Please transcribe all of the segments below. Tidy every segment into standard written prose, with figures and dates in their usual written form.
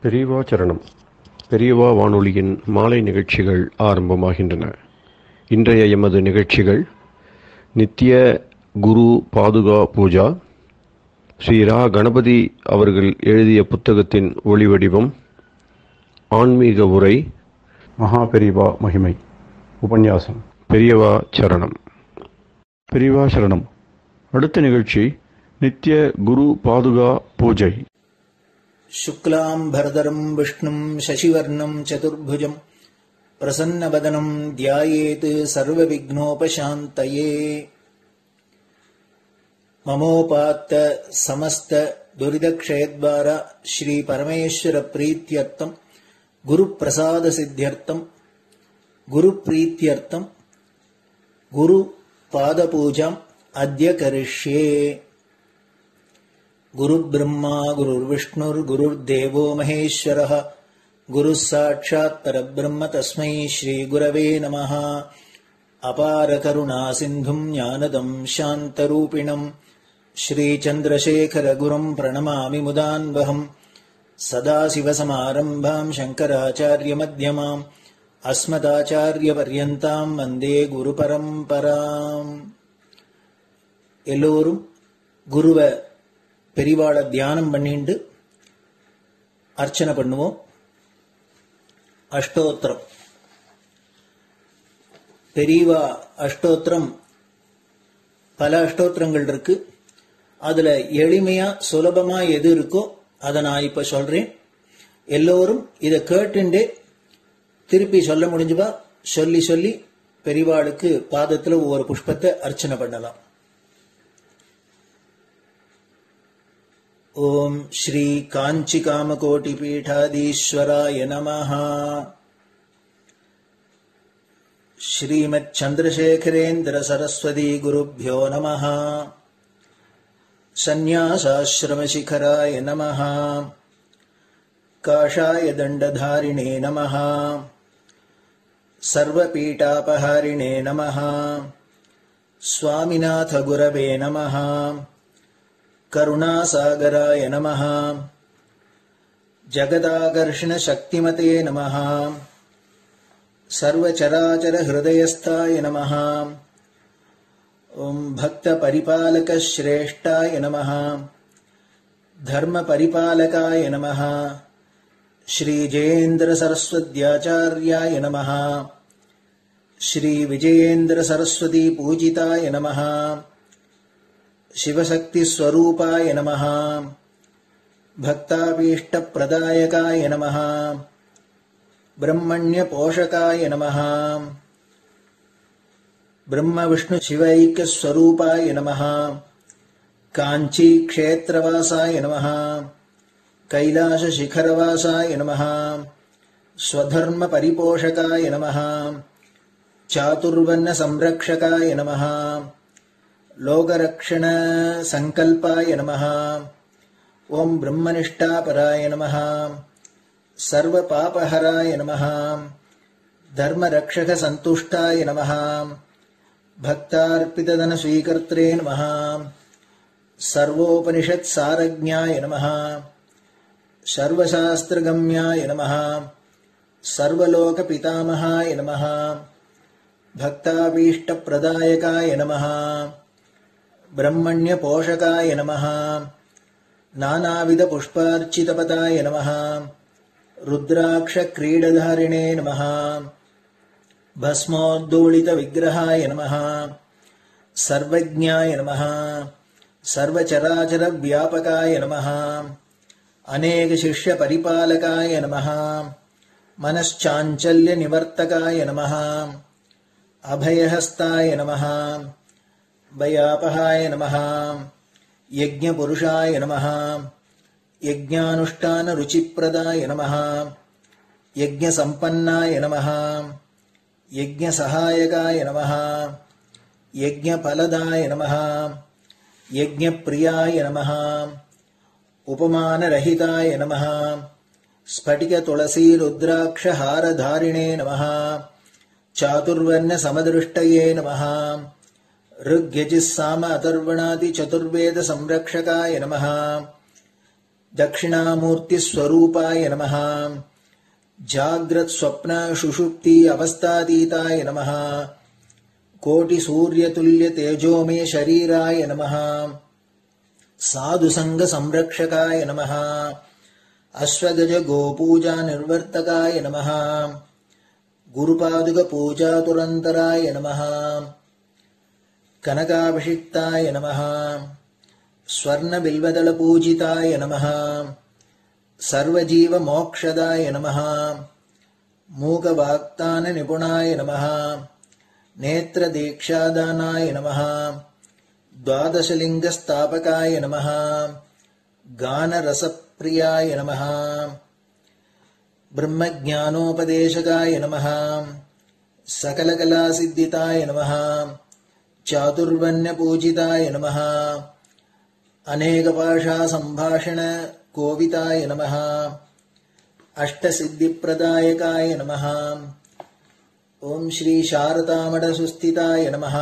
பெரியவா சரணம். பெரியவா வானொலியின் மாலை நிகழ்ச்சிகள் ஆரம்பமாகின்றன. இன்றைய எமது நிகழ்ச்சிகள் நித்திய குரு பாதுகா பூஜா, ஸ்ரீ ரா கணபதி அவர்கள் எழுதிய புத்தகத்தின் ஒளிவடிவம், ஆன்மீக உரை, மகா பெரியவா மகிமை, உபன்யாசம். பெரியவா சரணம். பெரியவா சரணம். அடுத்த நிகழ்ச்சி நித்திய குரு பாதுகா பூஜை. शुक्लाम्भरधरं विष्णुं शशिवर्णं चतुर्भुजं प्रसन्नवदनं ध्यायेत् सर्वविघ्नोपशान्तये। ममोपात्त समस्त दुरितक्षयद्वार श्री परमेश्वर प्रीत्यर्थं गुरुप्रसाद सिद्ध्यर्थं गुरुप्रीत्यर्थं गुरुपादपूजाम् अद्य करिष्ये। गुरुर्ब्रह्मा गुरुर्विष्णुर्गुरुर्देवो महेश्वरः गुरुः साक्षात् परब्रह्म तस्मै श्रीगुरवे नमः। अपारकरुणा सिन्धुं ज्ञानदं शान्तरूपिणं श्रीचन्द्रशेखरगुरुं प्रणमामि मुदान्वहम्। सदाशिवसमारम्भां शङ्कराचार्यमध्यमाम् अस्मदाचार्यपर्यन्तां वन्दे गुरुपरम्पराम्. எல்லோரும் குருவ பெரிவாள தியானம் பண்ணிண்டு அர்ச்சனை பண்ணுவோம். அஷ்டோத்திரம். பெரியவா அஷ்டோத்திரம் பல அஷ்டோத்திரங்கள் இருக்கு. அதுல எளிமையா சுலபமா எது இருக்கோ அதை நான் இப்ப சொல்றேன். எல்லோரும் இதை கேட்டுண்டே திருப்பி சொல்ல முடிஞ்சுபா சொல்லி சொல்லி பெரிவாளுக்கு பாதத்துல ஒவ்வொரு புஷ்பத்தை அர்ச்சனை பண்ணலாம். ओम श्री कांची कामकोटि पीठाधीश्वराय नमः। श्रीमत् चंद्रशेखरेन्द्र सरस्वती गुरुभ्यो नमः। संन्यासाश्रम शिखराय नमः। काषाय दंडधारिणे नमः। सर्वपीठापहारिणे नमः। स्वामिनाथ गुरवे नमः। करुणासागराय नमः। जगदाकर्षण शक्तिमते नमः। सर्वचराचर हृदयस्थाय नमः। ओम भक्त परिपालक श्रेष्ठाय नमः। धर्म परिपालकाय नमः। श्री जयेन्द्र सरस्वत्याचार्याय नमः। श्री विजयेन्द्र सरस्वती पूजिताय नमः। शिवशक्ति स्वरूपाय नमः। भक्ताभीष्ट प्रदायकाय नमः। ब्रह्मण्य पोषकाय नमः। ब्रह्म विष्णु शिवैक्य स्वरूपाय नमः। कांची क्षेत्रवासाय नमः। कैलाश शिखरवासाय नमः। स्वधर्म परिपोषकाय नमः। चातुर्वर्ण संरक्षकाय नमः। लोकरक्षण संकल्पाय नमः। ओम ब्रह्मनिष्ठापराय नमः। सर्वपापहराय नमः। धर्मरक्षक संतुष्टाय नमः। भक्तार्पितधन स्वीकर्त्रे नमः। सर्वोपनिषत् सारज्ञाय नमः। सर्वशास्त्रगम्याय नमः। सर्वलोक पितामहाय नमः। भक्ताभीष्ट प्रदायकाय नमः। ब्रह्मण्य पोषकाय नमः। नानाविध पुष्पार्चितपदाय नमः। रुद्राक्ष क्रीडधारिणे नमः। भस्मोद्धूलित विग्रहाय नमः। सर्वज्ञाय नमः। सर्वचराचर व्यापकाय नमः। अनेक शिष्य परिपालकाय नमः। मनश्चाञ्चल्य निवर्तकाय नमः। अभयहस्ताय नमः। भयापहाय नमः। यज्ञपुरुषाय नमः। यज्ञानुष्ठान रुचिप्रदाय नमः। यज्ञसम्पन्नाय नमः। यज्ञसहायकाय नमः। यज्ञफलदाय नमः। यज्ञप्रियाय नमः। उपमानरहिताय नमः। स्फटिक तुलसी रुद्राक्ष हारधारिणे नमः। चातुर्वर्ण समदृष्टये नमः। ऋग्यजुस्साम अथर्वणादि चतुर्वेद संरक्षकाय नमः। தட்சிணாமூர்த்தி ஸ்வரூபாய நமஹ ஜாக்ரத் ஸ்வப்ன சுஷுப்தி அவஸ்தாதீதாய நமஹ கோடி சூரிய துல்லிய தேஜோமே ஷரீராய நமஹ சாது சங்க சம்ரக்ஷகாய நமஹ அஸ்வகஜ கோபூஜா நிர்வர்த்தகாய நமஹ குருபாதுக பூஜா துரந்தராய நமஹ கனகாபிஷிக்தாய நமஹ ஸ்வர்ண பில்வதள பூஜிதாய நமஹ சர்வஜீவ மோக்ஷதாய நமஹ மூக வாக்தான நிபுணாய நமஹ நேத்ர தீக்ஷாதானாய நமஹ द्वादशलिंग स्थापकाय नमः गान रसप्रियाय नमः ब्रह्मज्ञानोपदेशकाय नमः सकलकलासिद्धिताय नमः चातुर्वण्यपूजिताय नमः अनेकभाषा संभाषण कोविताय नमः अष्टसिद्धिप्रदायकाय नमः ओम श्री शारदामठ सुस्थिताय नमः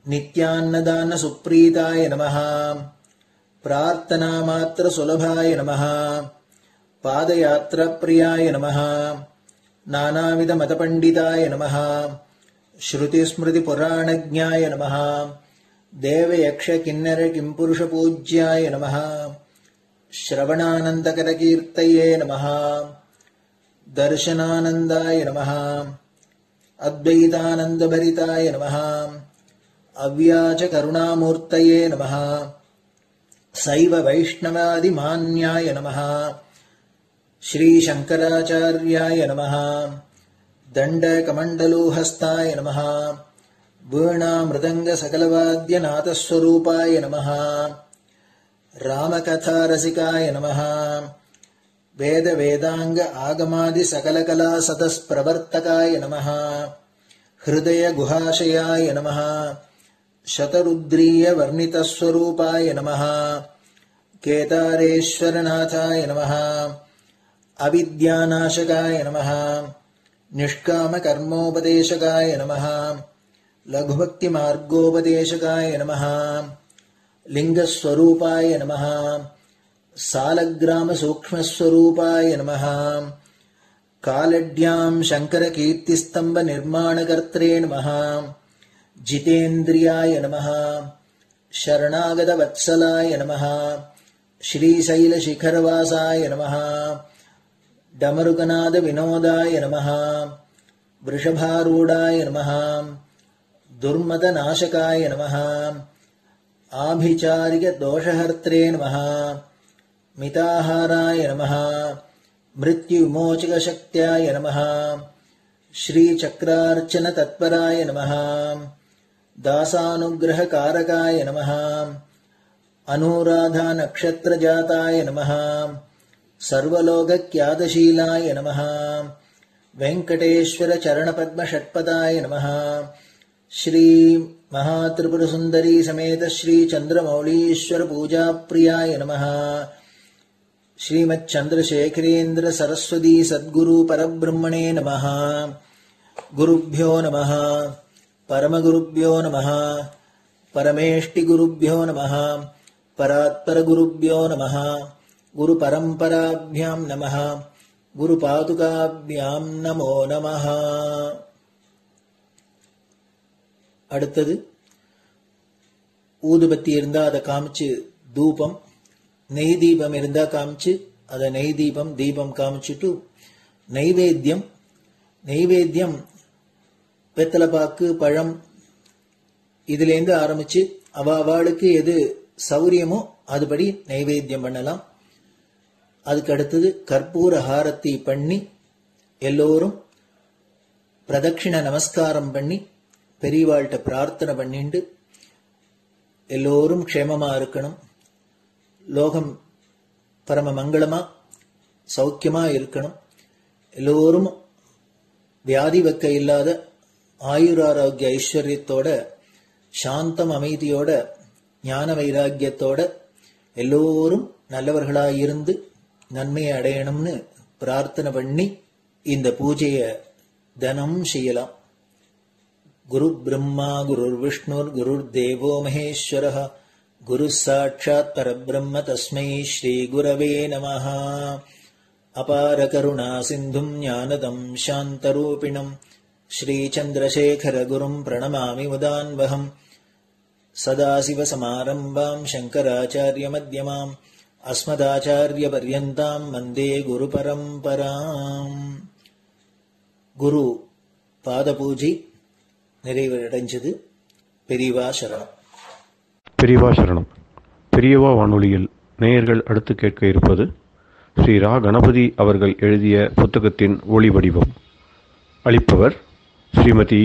नित्यान्नदान सुप्रीताय नमः प्रार्थना मात्र सुलभाय नमः पादयात्रा प्रियाय नमः नानाविध मतपंडिताय नमः श्रुति स्मृति पुराणज्ञाय नमः देव यक्ष किन्नर किंपुरुष पूज्याय नमः श्रवणानंदकर कीर्तये नमः दर्शनानंदाय नमः अद्वैतानंद भरिताय नमः अव्याच करुणामूर्तये नमः शैव वैष्णवादि मान्याय नमः श्री शंकराचार्याय नमः दंड कमंडलूहस्ताय नमः वीणा मृदंग सकलवाद्य नाथस्वरूपाय नमः रामकथा रसिकाय नमः वेद वेदांग आगमादि सकलकला सतस्प्रवर्तकाय नमः हृदय गुहाशयाय नमः शतरुद्रीय वर्णितस्वरूपाय नमः केदारेश्वरनाथाय नमः अविद्यानाशकाय नमः निष्काम कर्मोपदेशकाय नमः लघुभक्ति मार्गोपदेशकाय नमः लिंगस्वरूपाय नमः सालग्राम सूक्ष्मस्वरूपाय नमः कालड्यां शंकर कीर्तिस्तंभ निर्माणकर्त्रे नमः जितेन्द्रियाय नमः शरणागत वत्सलाय नमः श्रीशैल शिखरवासाय नमः डमरुकनाद विनोदाय नमः वृषभारूढ़ाय नमः दुर्मद नाशकाय नमः आभिचारिक दोषहर्त्रे नमः मिताहाराय नमः मृत्युविमोचक शक्त्याय नमः श्री चक्रार्चन तत्पराय नमः दासानुग्रह कारकाय नमः अनुराधा नक्षत्र जाताय नमः सर्वलोकख्यातशीलाय नमः वेंकटेश्वर चरण पद्म षट्पदाय नमः श्री महात्रिपुर सुंदरी समेत श्री चंद्रमौलीश्वर पूजा प्रियाय नमः श्रीमच्चंद्रशेखरेन्द्र सरस्वती सद्गुरु परब्रह्मणे नमः गुरुभ्यो नमः परमगुरुभ्यो नमः परमेष्टिगुरुभ्यो नमः परात्परगुरुभ्यो नमः गुरुपरम्पराभ्यां नमः गुरुपादुकाभ्यां नमो नमः அடுத்தது ஊதுபத்தி இருந்தா அதை காமிச்சு தூபம், நெய் தீபம் இருந்தா காமிச்சு அதை நெய் தீபம் தீபம் காமிச்சுட்டு நெய்வேத்தியம் வெத்தலைப்பாக்கு பழம் இதுலேருந்து ஆரம்பிச்சு அவளுக்கு எது சௌரியமோ அதுபடி நைவேத்தியம் பண்ணலாம். அதுக்கு அடுத்தது கற்பூர ஹாரத்தி பண்ணி எல்லோரும் பிரதட்சிண நமஸ்காரம் பண்ணி பெரியவாள்கிட்ட பிரார்த்தனை பண்ணிண்டு எல்லோரும் க்ஷேமமா இருக்கணும், லோகம் பரம மங்களமா சௌக்கியமா இருக்கணும், எல்லோரும் வியாதி வெக்க இல்லாத ஆயுராரோக்கிய ஐஸ்வர்யத்தோட சாந்தம் அமைதியோட ஞான வைராக்கியத்தோட எல்லோரும் நல்லவர்களாயிருந்து நன்மையை அடையணும்னு பிரார்த்தனை பண்ணி இந்த பூஜையை தினம் செய்யலாம். குரு பிரம்மா குரு விஷ்ணுர் குரு தேவோ மகேஸ்வரः குருः சாட்சாத் பரபிரம்ம தஸ்மை ஸ்ரீ குரவே நமः. அபார கருணா சிந்தும் ஞானதம் சாந்தரூபிணம் ஸ்ரீசந்திரசேகர குரும் பிரணமாமி முதான்வகம். சதாசிவசமாரம்பாம் சங்கராச்சார்ய மத்யமாம் அஸ்மதாச்சார்ய பர்யந்தாம் வந்தே குரு பரம்பராம். குரு பாத பூஜை நிறைவடைஞ்சது. பெரியவா சரணம். பெரியவா சரணம். பெரியவா வானொலியில் நேயர்கள் அடுத்து கேட்க இருப்பது ஸ்ரீ ரா கணபதி அவர்கள் எழுதிய புத்தகத்தின் ஒளி வடிவம். அளிப்பவர் ஸ்ரீமதி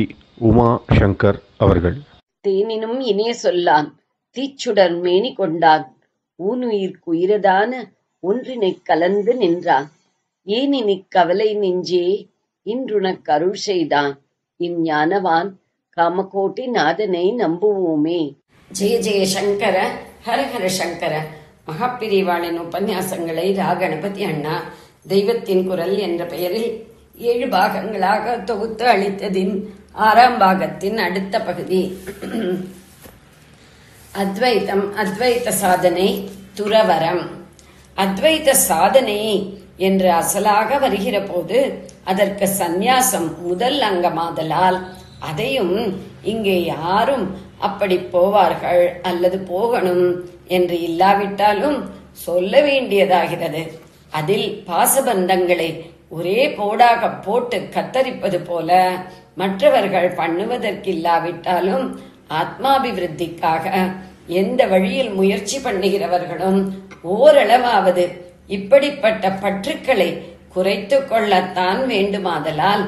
உமா சங்கர் அவர்கள். தேனினும் இனிய சொல்லான் தீச்சுடர் மேனி கொண்டான் ஊனுயிர்க்குயிரதான ஒன்றினைக் கலந்து நின்றான். ஏனினிக் கவலை நெஞ்சே இன்றுனக் அருள் செய்தான். இஞ்ஞானவான் காமகோட்டி நாதனை நம்புவோமே. ஜெய ஜெய சங்கர, ஹரஹர சங்கர. மகாபிரிவாளின் உபன்யாசங்களை ரா கணபதி அண்ணா தெய்வத்தின் குரல் என்ற பெயரில் 7 பாகங்களாக தொகுத்து அளித்ததின் 6ஆம் பாகத்தின் அடுத்த பகுதி. அத்வைதம், அத்வைத சாதனை, துறவரம். அத்வைத சாதனை என்று அசலாக வருகிற போது அதற்கு சந்நியாசம் முதல் அங்கமாதலால் அதையும் இங்கே யாரும் அப்படி போவார்கள் அல்லது போகணும் என்று இல்லாவிட்டாலும் சொல்ல வேண்டியதாகிறது. அதில் பாசபந்தங்களை ஒரே போடாக போட்டு கத்தரிப்பது போல மற்றவர்கள் பண்ணுவதற்கில்லாவிட்டாலும் ஆத்மாபிவிருத்திக்காக எந்த வழியில் முயற்சி பண்ணுகிறவர்களும் ஓரளவாவது இப்படிப்பட்ட பற்றுக்களை குறைத்து கொள்ளத்தான் வேண்டுமாதலால்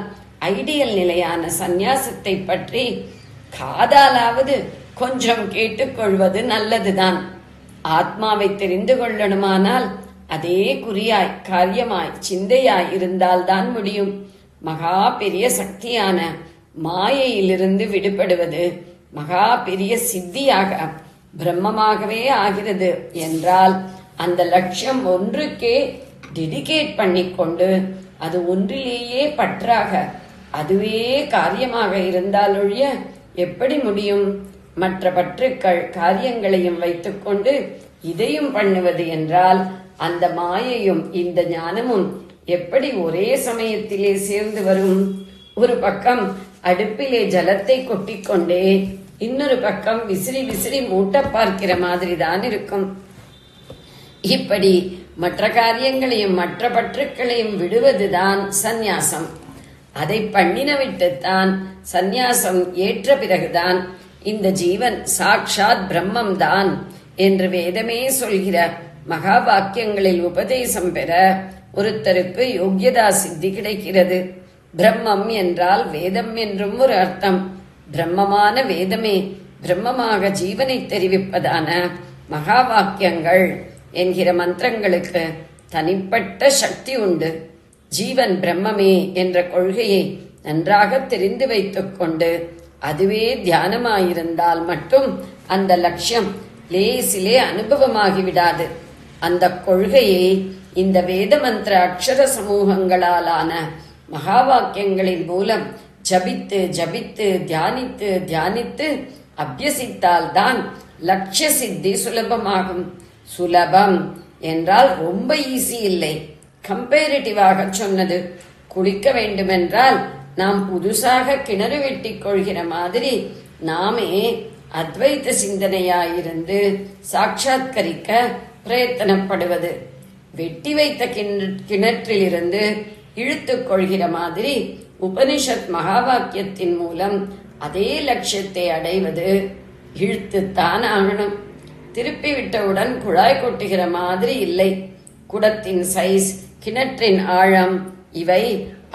ஐடியல் நிலையான சந்நியாசத்தை பற்றி காதாலாவது கொஞ்சம் கேட்டுக்கொள்வது நல்லதுதான். ஆத்மாவை தெரிந்து கொள்ளணுமானால் அதே குறியாய் காரியமாய் சிந்தையாய் இருந்தால்தான் முடியும். மகா பெரிய சக்தியான மாயையிலிருந்து விடுபடுவது மகா பெரிய சித்தியாக பிரம்மமாகவே ஆகிறது என்றால் அந்த லட்சியம் ஒன்றுக்கே டெடிகேட் பண்ணிக்கொண்டு அது ஒன்றிலேயே பற்றாக அதுவே காரியமாக இருந்தால் ஒழிய எப்படி முடியும்? மற்ற பற்றுக்கள் காரியங்களையும் வைத்துக்கொண்டு இதையும் பண்ணுவது என்றால் அந்த மாயையும் இந்த ஞானமும் எப்படி ஒரே சமயத்திலே சேர்ந்து வரும்? ஒரு பக்கம் அடுப்பிலே ஜலத்தை கொட்டிக்கொண்டே இன்னொரு பக்கம் விசிறி விசிறி மூட்ட பார்க்கிற மாதிரி தான் இருக்கும். இப்படி மற்ற காரியங்களையும் மற்ற பற்றுக்களையும் விடுவதுதான் சந்நியாசம். அதை பண்ணின விட்டுத்தான் சந்நியாசம் ஏற்ற பிறகுதான் இந்த ஜீவன் சாட்சாத் பிரம்மம் தான் என்று வேதமே சொல்கிற மகா வாக்கியங்களில் உபதேசம் பெற ஒருத்தருக்கு யோக்கியதா சித்தி கிடைக்கிறது. பிரம்மம் என்றால் வேதம் என்றும் ஒரு அர்த்தம். பிரம்மமான வேதமே பிரம்மமாக ஜீவனை தெரிவிப்பதான மகா வாக்கியங்கள் என்கிற மந்திரங்களுக்கு தனிப்பட்ட சக்தி உண்டு. ஜீவன் பிரம்மமே என்ற கொள்கையை நன்றாக தெரிந்து வைத்துக் கொண்டு அதுவே தியானமாயிருந்தால் மட்டும் அந்த லட்சியம் லேசிலே அனுபவமாகிவிடாது. அந்த கொள்கையை இந்த வேத மந்திர அக்ஷர சமூகங்களாலான மகா வாக்கியங்களின் மூலம் ஜபித்து ஜபித்து தியானித்து தியானித்து அபியசித்தால்தான் லட்சிய சித்தி சுலபமாகும். சுலபம் என்றால் ரொம்ப ஈஸி இல்லை. கம்பேரிட்டிவாக சொன்னது. குளிக்க வேண்டுமென்றால் நாம் புதுசாக கிணறு வெட்டிக் கொள்கிற மாதிரி நாமே அத்வைத சிந்தனையாயிருந்து சாட்சாத்கரிக்க பிரயத்தனப்படுவது. வெட்டி வைத்த கிணற்றிலிருந்து இழுத்துக் கொள்கிற மாதிரி உபனிஷத் மகா வாக்கியத்தின் மூலம் அதே லட்சியத்தை அடைவது இழுத்துத்தான் ஆகணும். திருப்பி விட்டவுடன் குழாய் கொட்டுகிற மாதிரி இல்லை. குடத்தின் சைஸ், கிணற்றின் ஆழம் இவை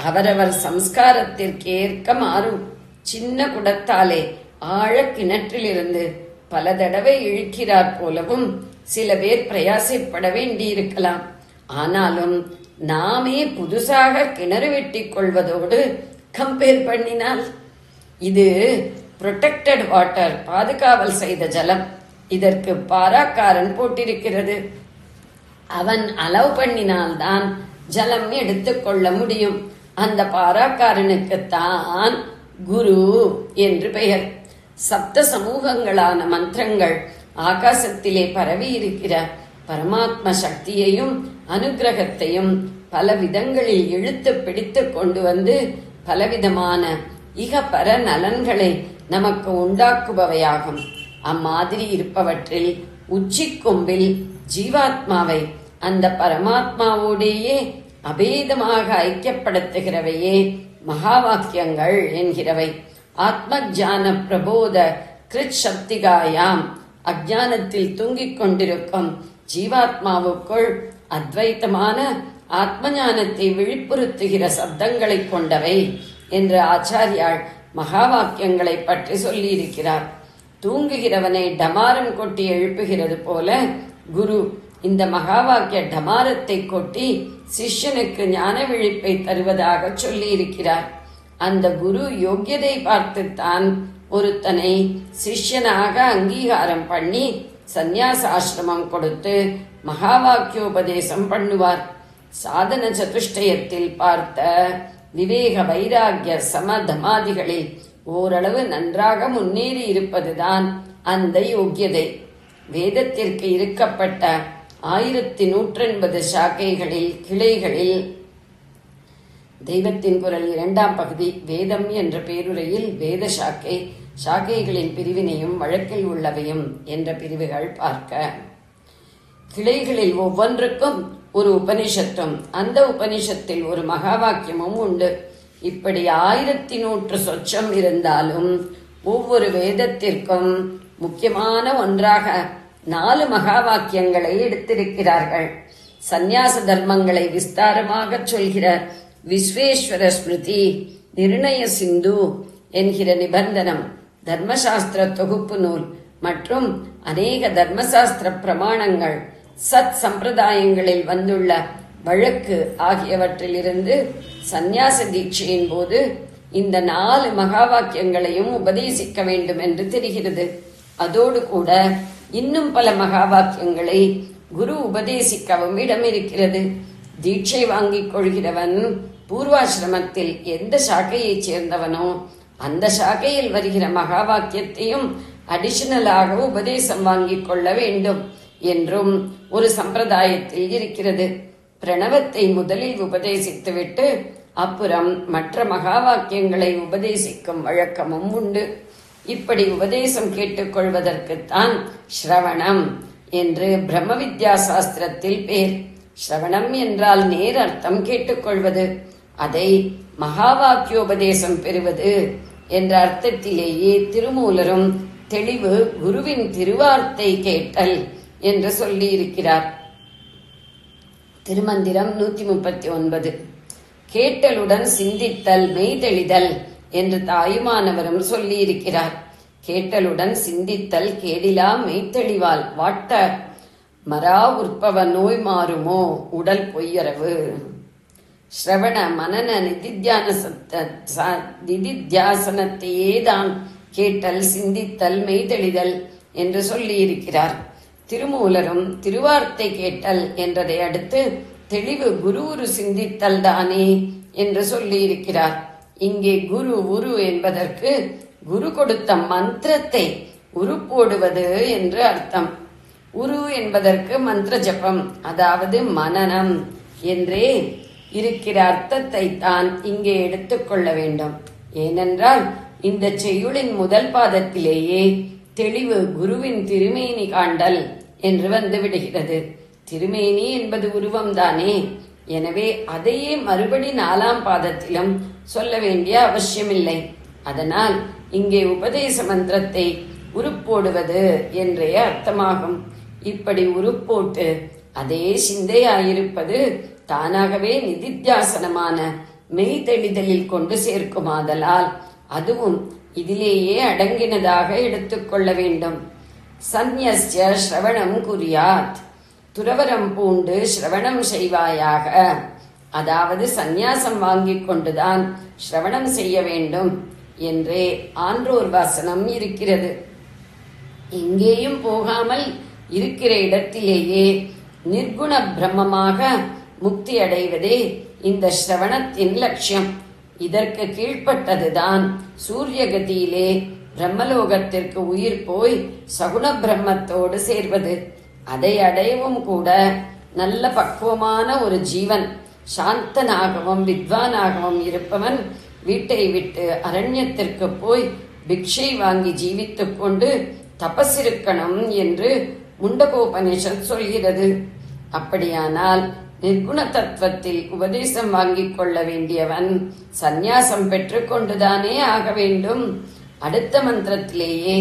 அவரவர் சம்ஸ்காரத்திற்கு ஏற்க மாறும். சின்ன குடத்தாலே ஆழ கிணற்றிலிருந்து பல தடவை இழுக்கிறார் போலவும் சில பேர் பிரயாசப்பட வேண்டியிருக்கலாம். ஆனாலும் நாமே புதுசாக கிணறு வெட்டிக் கொள்வதோடு கம்பேர் பண்ணினால் இது புரொடெக்டட் வாட்டர், பாதுகாவல் செய்த ஜலம். இதற்கு பாராக்காரன் போட்டிருக்கிறது. அவன் அலவ் பண்ணினால்தான் ஜலம் எடுத்துக்கொள்ள முடியும். அந்த பாராக்காரனுக்குத்தான் குரு என்று பெயர். சப்த சமூகங்களான மந்திரங்கள் ஆகாசத்திலே பரவி இருக்கிற பரமாத்ம சக்தியையும் அனுகிரகத்தையும் பல விதங்களில் இழுத்து பிடித்து கொண்டு வந்து பலவிதமான இகபர நலன்களை நமக்கு உண்டாக்குபவையாகும். அம்மாதிரி இருப்பவற்றில் உச்சி கொம்பில் ஜீவாத்மாவை அந்த பரமாத்மாவோடையே அபேதமாக ஐக்கியப்படுத்துகிறவையே மகா வாக்கியங்கள் என்கிறவை. ஆத்ம ஜான பிரபோத கிருத் சக்திகாயாம், அஜானத்தில் தூங்கிக் கொண்டிருக்கும் ஜீவாத்மாவுக்குள் அத்வைத்தமான ஆத்ம ஞானத்தை விழிப்புறுத்துகிற சப்தங்களை கொண்டவை என்று ஆச்சாரியால் மகா வாக்கியங்களை பற்றி சொல்லியிருக்கிறார். தூங்குகிறவனை டமாரம் கொட்டி எழுப்புகிறது போல குரு இந்த மகா வாக்கிய டமாரத்தை கொட்டி சிஷ்யனுக்கு ஞான விழிப்பை தருவதாக சொல்லி இருக்கிறார். அந்த குரு யோக்கியதை பார்த்துத்தான் ஒருத்தனை சிஷ்யனாக அங்கீகாரம் பண்ணி சந்நியாச ஆசிரமம் கொடுத்து மகா வாக்கியோபதேசம் பண்ணுவார். சாதன சதுஷ்டயத்தில் பார்த்த விவேக வைராகிய சமதமாதிகளில் ஓரளவு நன்றாக முன்னேறி இருப்பதுதான் அந்த யோக்கியதை. வேதத்திற்கு இருக்கப்பட்ட 1180 சாக்கைகளில் கிளைகளில் தெய்வத்தின் குரல் 2ஆம் பகுதி வேதம் என்ற பேருரையில் வேத சாக்கை, சாக்கைகளின் பிரிவினையும் வழக்கில் உள்ளவையும் என்ற பிரிவுகள் பார்க்க, கிளைகளில் ஒவ்வொன்றுக்கும் ஒரு உபனிஷத்தும் அந்த உபனிஷத்தில் ஒரு மகா வாக்கியமும் உண்டு. இப்படி 1100 சொச்சம் இருந்தாலும் ஒவ்வொரு வேதத்திற்கும் முக்கியமான ஒன்றாக 4 மகா வாக்கியங்களை எடுத்திருக்கிறார்கள். சந்நியாச தர்மங்களை விஸ்தாரமாக சொல்கிற விஸ்வேஸ்வர ஸ்மிருதி, நிர்ணய சிந்து என்கிற நிபந்தனம், தர்மசாஸ்திர தொகுப்பு நூல் மற்றும் அநேக தர்மசாஸ்திர பிரமாணங்கள், சத் சம்பிரதாயங்களில் வந்துள்ள வழக்கு ஆகியவற்றிலிருந்து சந்நியாச தீட்சையின் போது இந்த 4 மகா வாக்கியங்களையும் உபதேசிக்க வேண்டும் என்று தெரிகிறது. அதோடு கூட இன்னும் பல மகா வாக்கியங்களை குரு உபதேசிக்கவும் இடம் இருக்கிறது. தீட்சை வாங்கிக் கொள்கிறவன் பூர்வாசிரமத்தில் எந்த சாக்கையைச் சேர்ந்தவனோ அந்த சாக்கையில் வருகிற மகா வாக்கியத்தையும் அடிஷனலாக உபதேசம் வாங்கிக் கொள்ள வேண்டும் என்றும் ஒரு சம்பிரதாயத்தில் இருக்கிறது. பிரணவத்தை முதலில் உபதேசித்துவிட்டு அப்புறம் மற்ற மகா வாக்கியங்களை உபதேசிக்கும் வழக்கமும் உண்டு. இப்படி உபதேசம் கேட்டுக்கொள்வதற்குத்தான் ஸ்ரவணம் என்று பிரம்ம வித்யா சாஸ்திரத்தில் பேர். ஸ்ரவணம் என்றால் நேர் அர்த்தம் கேட்டுக்கொள்வது, அதை மகா வாக்கியோபதேசம் பெறுவது என்ற அர்த்தத்திலேயே திருமூலரும் தெளிவு குருவின் திருவார்த்தை கேட்டல் என்று சொல்லி இருக்கிறார். திருமந்திரம் 139. கேட்டலுடன் சிந்தித்தல் மெய்தெளிதல் என்று தாயுமானவரும் சொல்லி இருக்கிறார். கேட்டலுடன் சிந்தித்தல் கேடிலா மெய்த்தெளிவால் வாட்ட மரா உற்பவ நோய் மாறுமோ உடல் பொய்யரவு. ஸ்ரவண மனன நிதித்தியாசனத்தையேதான் கேட்டல், சிந்தித்தல், மெய்தெளிதல் என்று சொல்லி இருக்கிறார். திருமூலரும் திருவார்த்தை கேட்டல் என்றதை அடுத்து தெளிவு குரு உரு சிந்தித்தல் தானே என்று சொல்லி இருக்கிறார். இங்கே குரு உரு என்பதற்கு குரு கொடுத்த மந்திரத்தை உரு போடுவது என்று அர்த்தம். உரு என்பதற்கு மந்திர ஜபம், அதாவது மனனம் என்றே இருக்கிற அர்த்தத்தை தான் இங்கே எடுத்துக்கொள்ள வேண்டும். ஏனென்றால் இந்த செய்யுளின் முதல் பாதத்திலேயே தெளிவு குருவின் திருமேனி காண்டல் என்று வந்து விடுகிறது. திருமேனி என்பது உருவம்தானே, எனவே அதையே மறுபடி 4ஆம் பாதத்திலும் சொல்ல வேண்டிய அவசியமில்லை. அதனால் இங்கே உபதேச மந்திரத்தை உருப்போடுவது என்றே அர்த்தமாகும். இப்படி உருப்போட்டு அதே சிந்தையாயிருப்பது தானாகவே நிதித்தியாசனமான மெய்தெளிதலில் கொண்டு சேர்க்குமாதலால் அதுவும் இதிலேயே அடங்கினதாக எடுத்துக்கொள்ள வேண்டும். சந்நியஸ்ய ஸ்ரவணம் குறியாத், துறவரம் பூண்டு ஸ்ரவணம் செய்வாயாக, அதாவது சந்நியாசம் வாங்கிக் கொண்டுதான் ஸ்ரவணம் செய்ய வேண்டும் என்றே ஆன்றோர் வாசனம் இருக்கிறது. எங்கேயும் போகாமல் இருக்கிற இடத்திலேயே நிர்குண பிரம்மமாக முக்தி அடைவதே இந்த ஸ்ரவணத்தின் லட்சியம். இதற்கு கீழ்ப்பட்டதுதான் சூரியகதியிலே பிரம்மலோகத்திற்கு உயிர் போய் சகுண பிரம்மத்தோடு சேர்வது. அதை அடையவும் கூட நல்ல பக்குவமான ஒரு ஜீவன், சாந்தனாகவும் வித்வானாகவும் இருப்பவன் வீட்டை விட்டு அரண்யத்திற்கு போய் பிக்ஷை வாங்கி ஜீவித்துக் கொண்டு தபசிருக்கணும் என்று முண்டகோபனிஷத் சொல்கிறது. அப்படியானால் நிர்குண தத்துவத்தில் உபதேசம் வாங்கிக் கொள்ள வேண்டியவன் சந்நியாசம் பெற்றுக்கொண்டுதானே ஆக வேண்டும். அடுத்த மந்திரத்திலேயே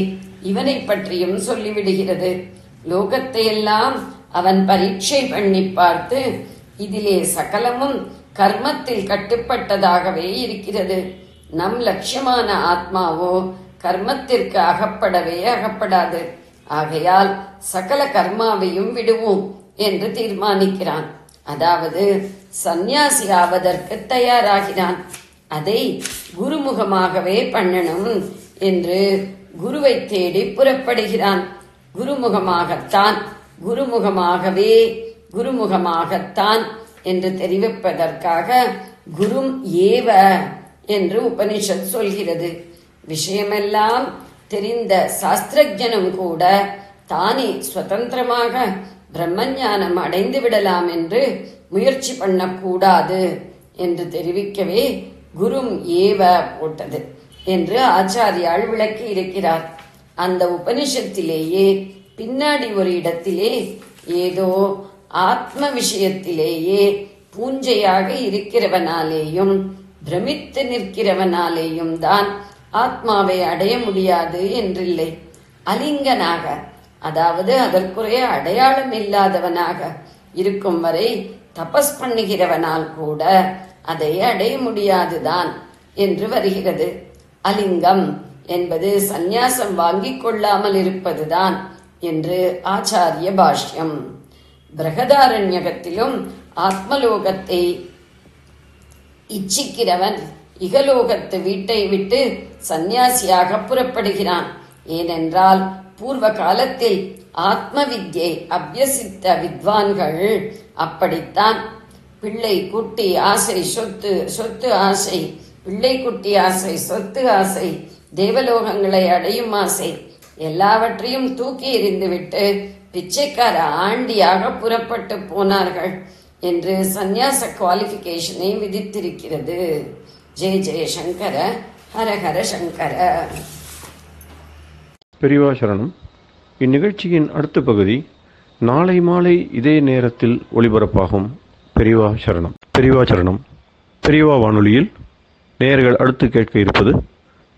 இவனை பற்றியும் சொல்லிவிடுகிறது. லோகத்தையெல்லாம் அவன் பரீட்சை பண்ணி பார்த்து இதிலே சகலமும் கர்மத்தில் கட்டுப்பட்டதாகவே இருக்கிறது. நம் லட்சியமான ஆத்மாவோ கர்மத்திற்கு அகப்படவே அகப்படாது. ஆகையால் சகல கர்மாவையும் விடுவோம் என்று தீர்மானிக்கிறான். அதாவது சந்நியாசி ஆவதற்கு தயாராகிறான். அதை குருமுகமாகவே பண்ணணும் என்று குருவை தேடி புறப்படுகிறான். குருமுகமாகத்தான் என்று தெரிவிப்பதற்காக குரும் ஏவ என்று உபனிஷத் சொல்கிறது. விஷயமெல்லாம் தெரிந்த சாஸ்திரஜனும் கூட தானே சுதந்திரமாக பிரம்மஞானம் அடைந்து விடலாம் என்று முயற்சி பண்ணக்கூடாது என்று தெரிவிக்கவே குரும் ஏவ போட்டது என்று ஆச்சாரியால் விளக்கி இருக்கிறார். அந்த உபனிஷத்திலேயே பின்னாடி ஒரு இடத்திலே ஏதோ ஆத்ம விஷயத்திலேயே பூஞ்சையாக இருக்கிறவனாலேயும் பிரமித்து நிற்கிறவனாலேயும் தான் ஆத்மாவை அடைய முடியாது என்றில்லை. அலிங்கனாக, அதாவது அதற்குரிய அடையாளம் இல்லாதவனாக இருக்கும் வரை தபஸ் பண்ணுகிறவனால் கூட அதை அடைய முடியாதுதான் என்று வருகிறது. அலிங்கம் என்பது சந்நியாசம் வாங்கிக் கொள்ளாமல் இருப்பதுதான் என்று ஆச்சாரிய பாஷ்யம். பிரகதாரண்யகத்திலும் ஆத்மலோகத்தை இச்சிக்கிறவன் இகலோகத்து வீட்டை விட்டு சந்நியாசியாக புறப்படுகிறான். ஏனென்றால் பூர்வ காலத்தில் ஆத்ம வித்யை அபியசித்த வித்வான்கள் அப்படித்தான். பிள்ளை குட்டி ஆசை, சொத்து ஆசை, பிள்ளை குட்டி ஆசை, சொத்து ஆசை, தேவலோகங்களை அடையும் ஆசை எல்லாவற்றையும் தூக்கி எறிந்துவிட்டு பிச்சைக்கார ஆண்டியாக புறப்பட்டு போனார்கள் என்று சந்நியாச குவாலிபிகேஷனை விதித்திருக்கிறது. ஜெய ஜெய சங்கர, ஹர ஹர சங்கர. பெரியவா சரணம். இந்நிகழ்ச்சியின் அடுத்த பகுதி நாளை மாலை இதே நேரத்தில் ஒளிபரப்பாகும். பெரியவா சரணம். பெரியவா சரணம். பெரியவா வானொலியில் நேயர்கள் அடுத்து கேட்க இருப்பது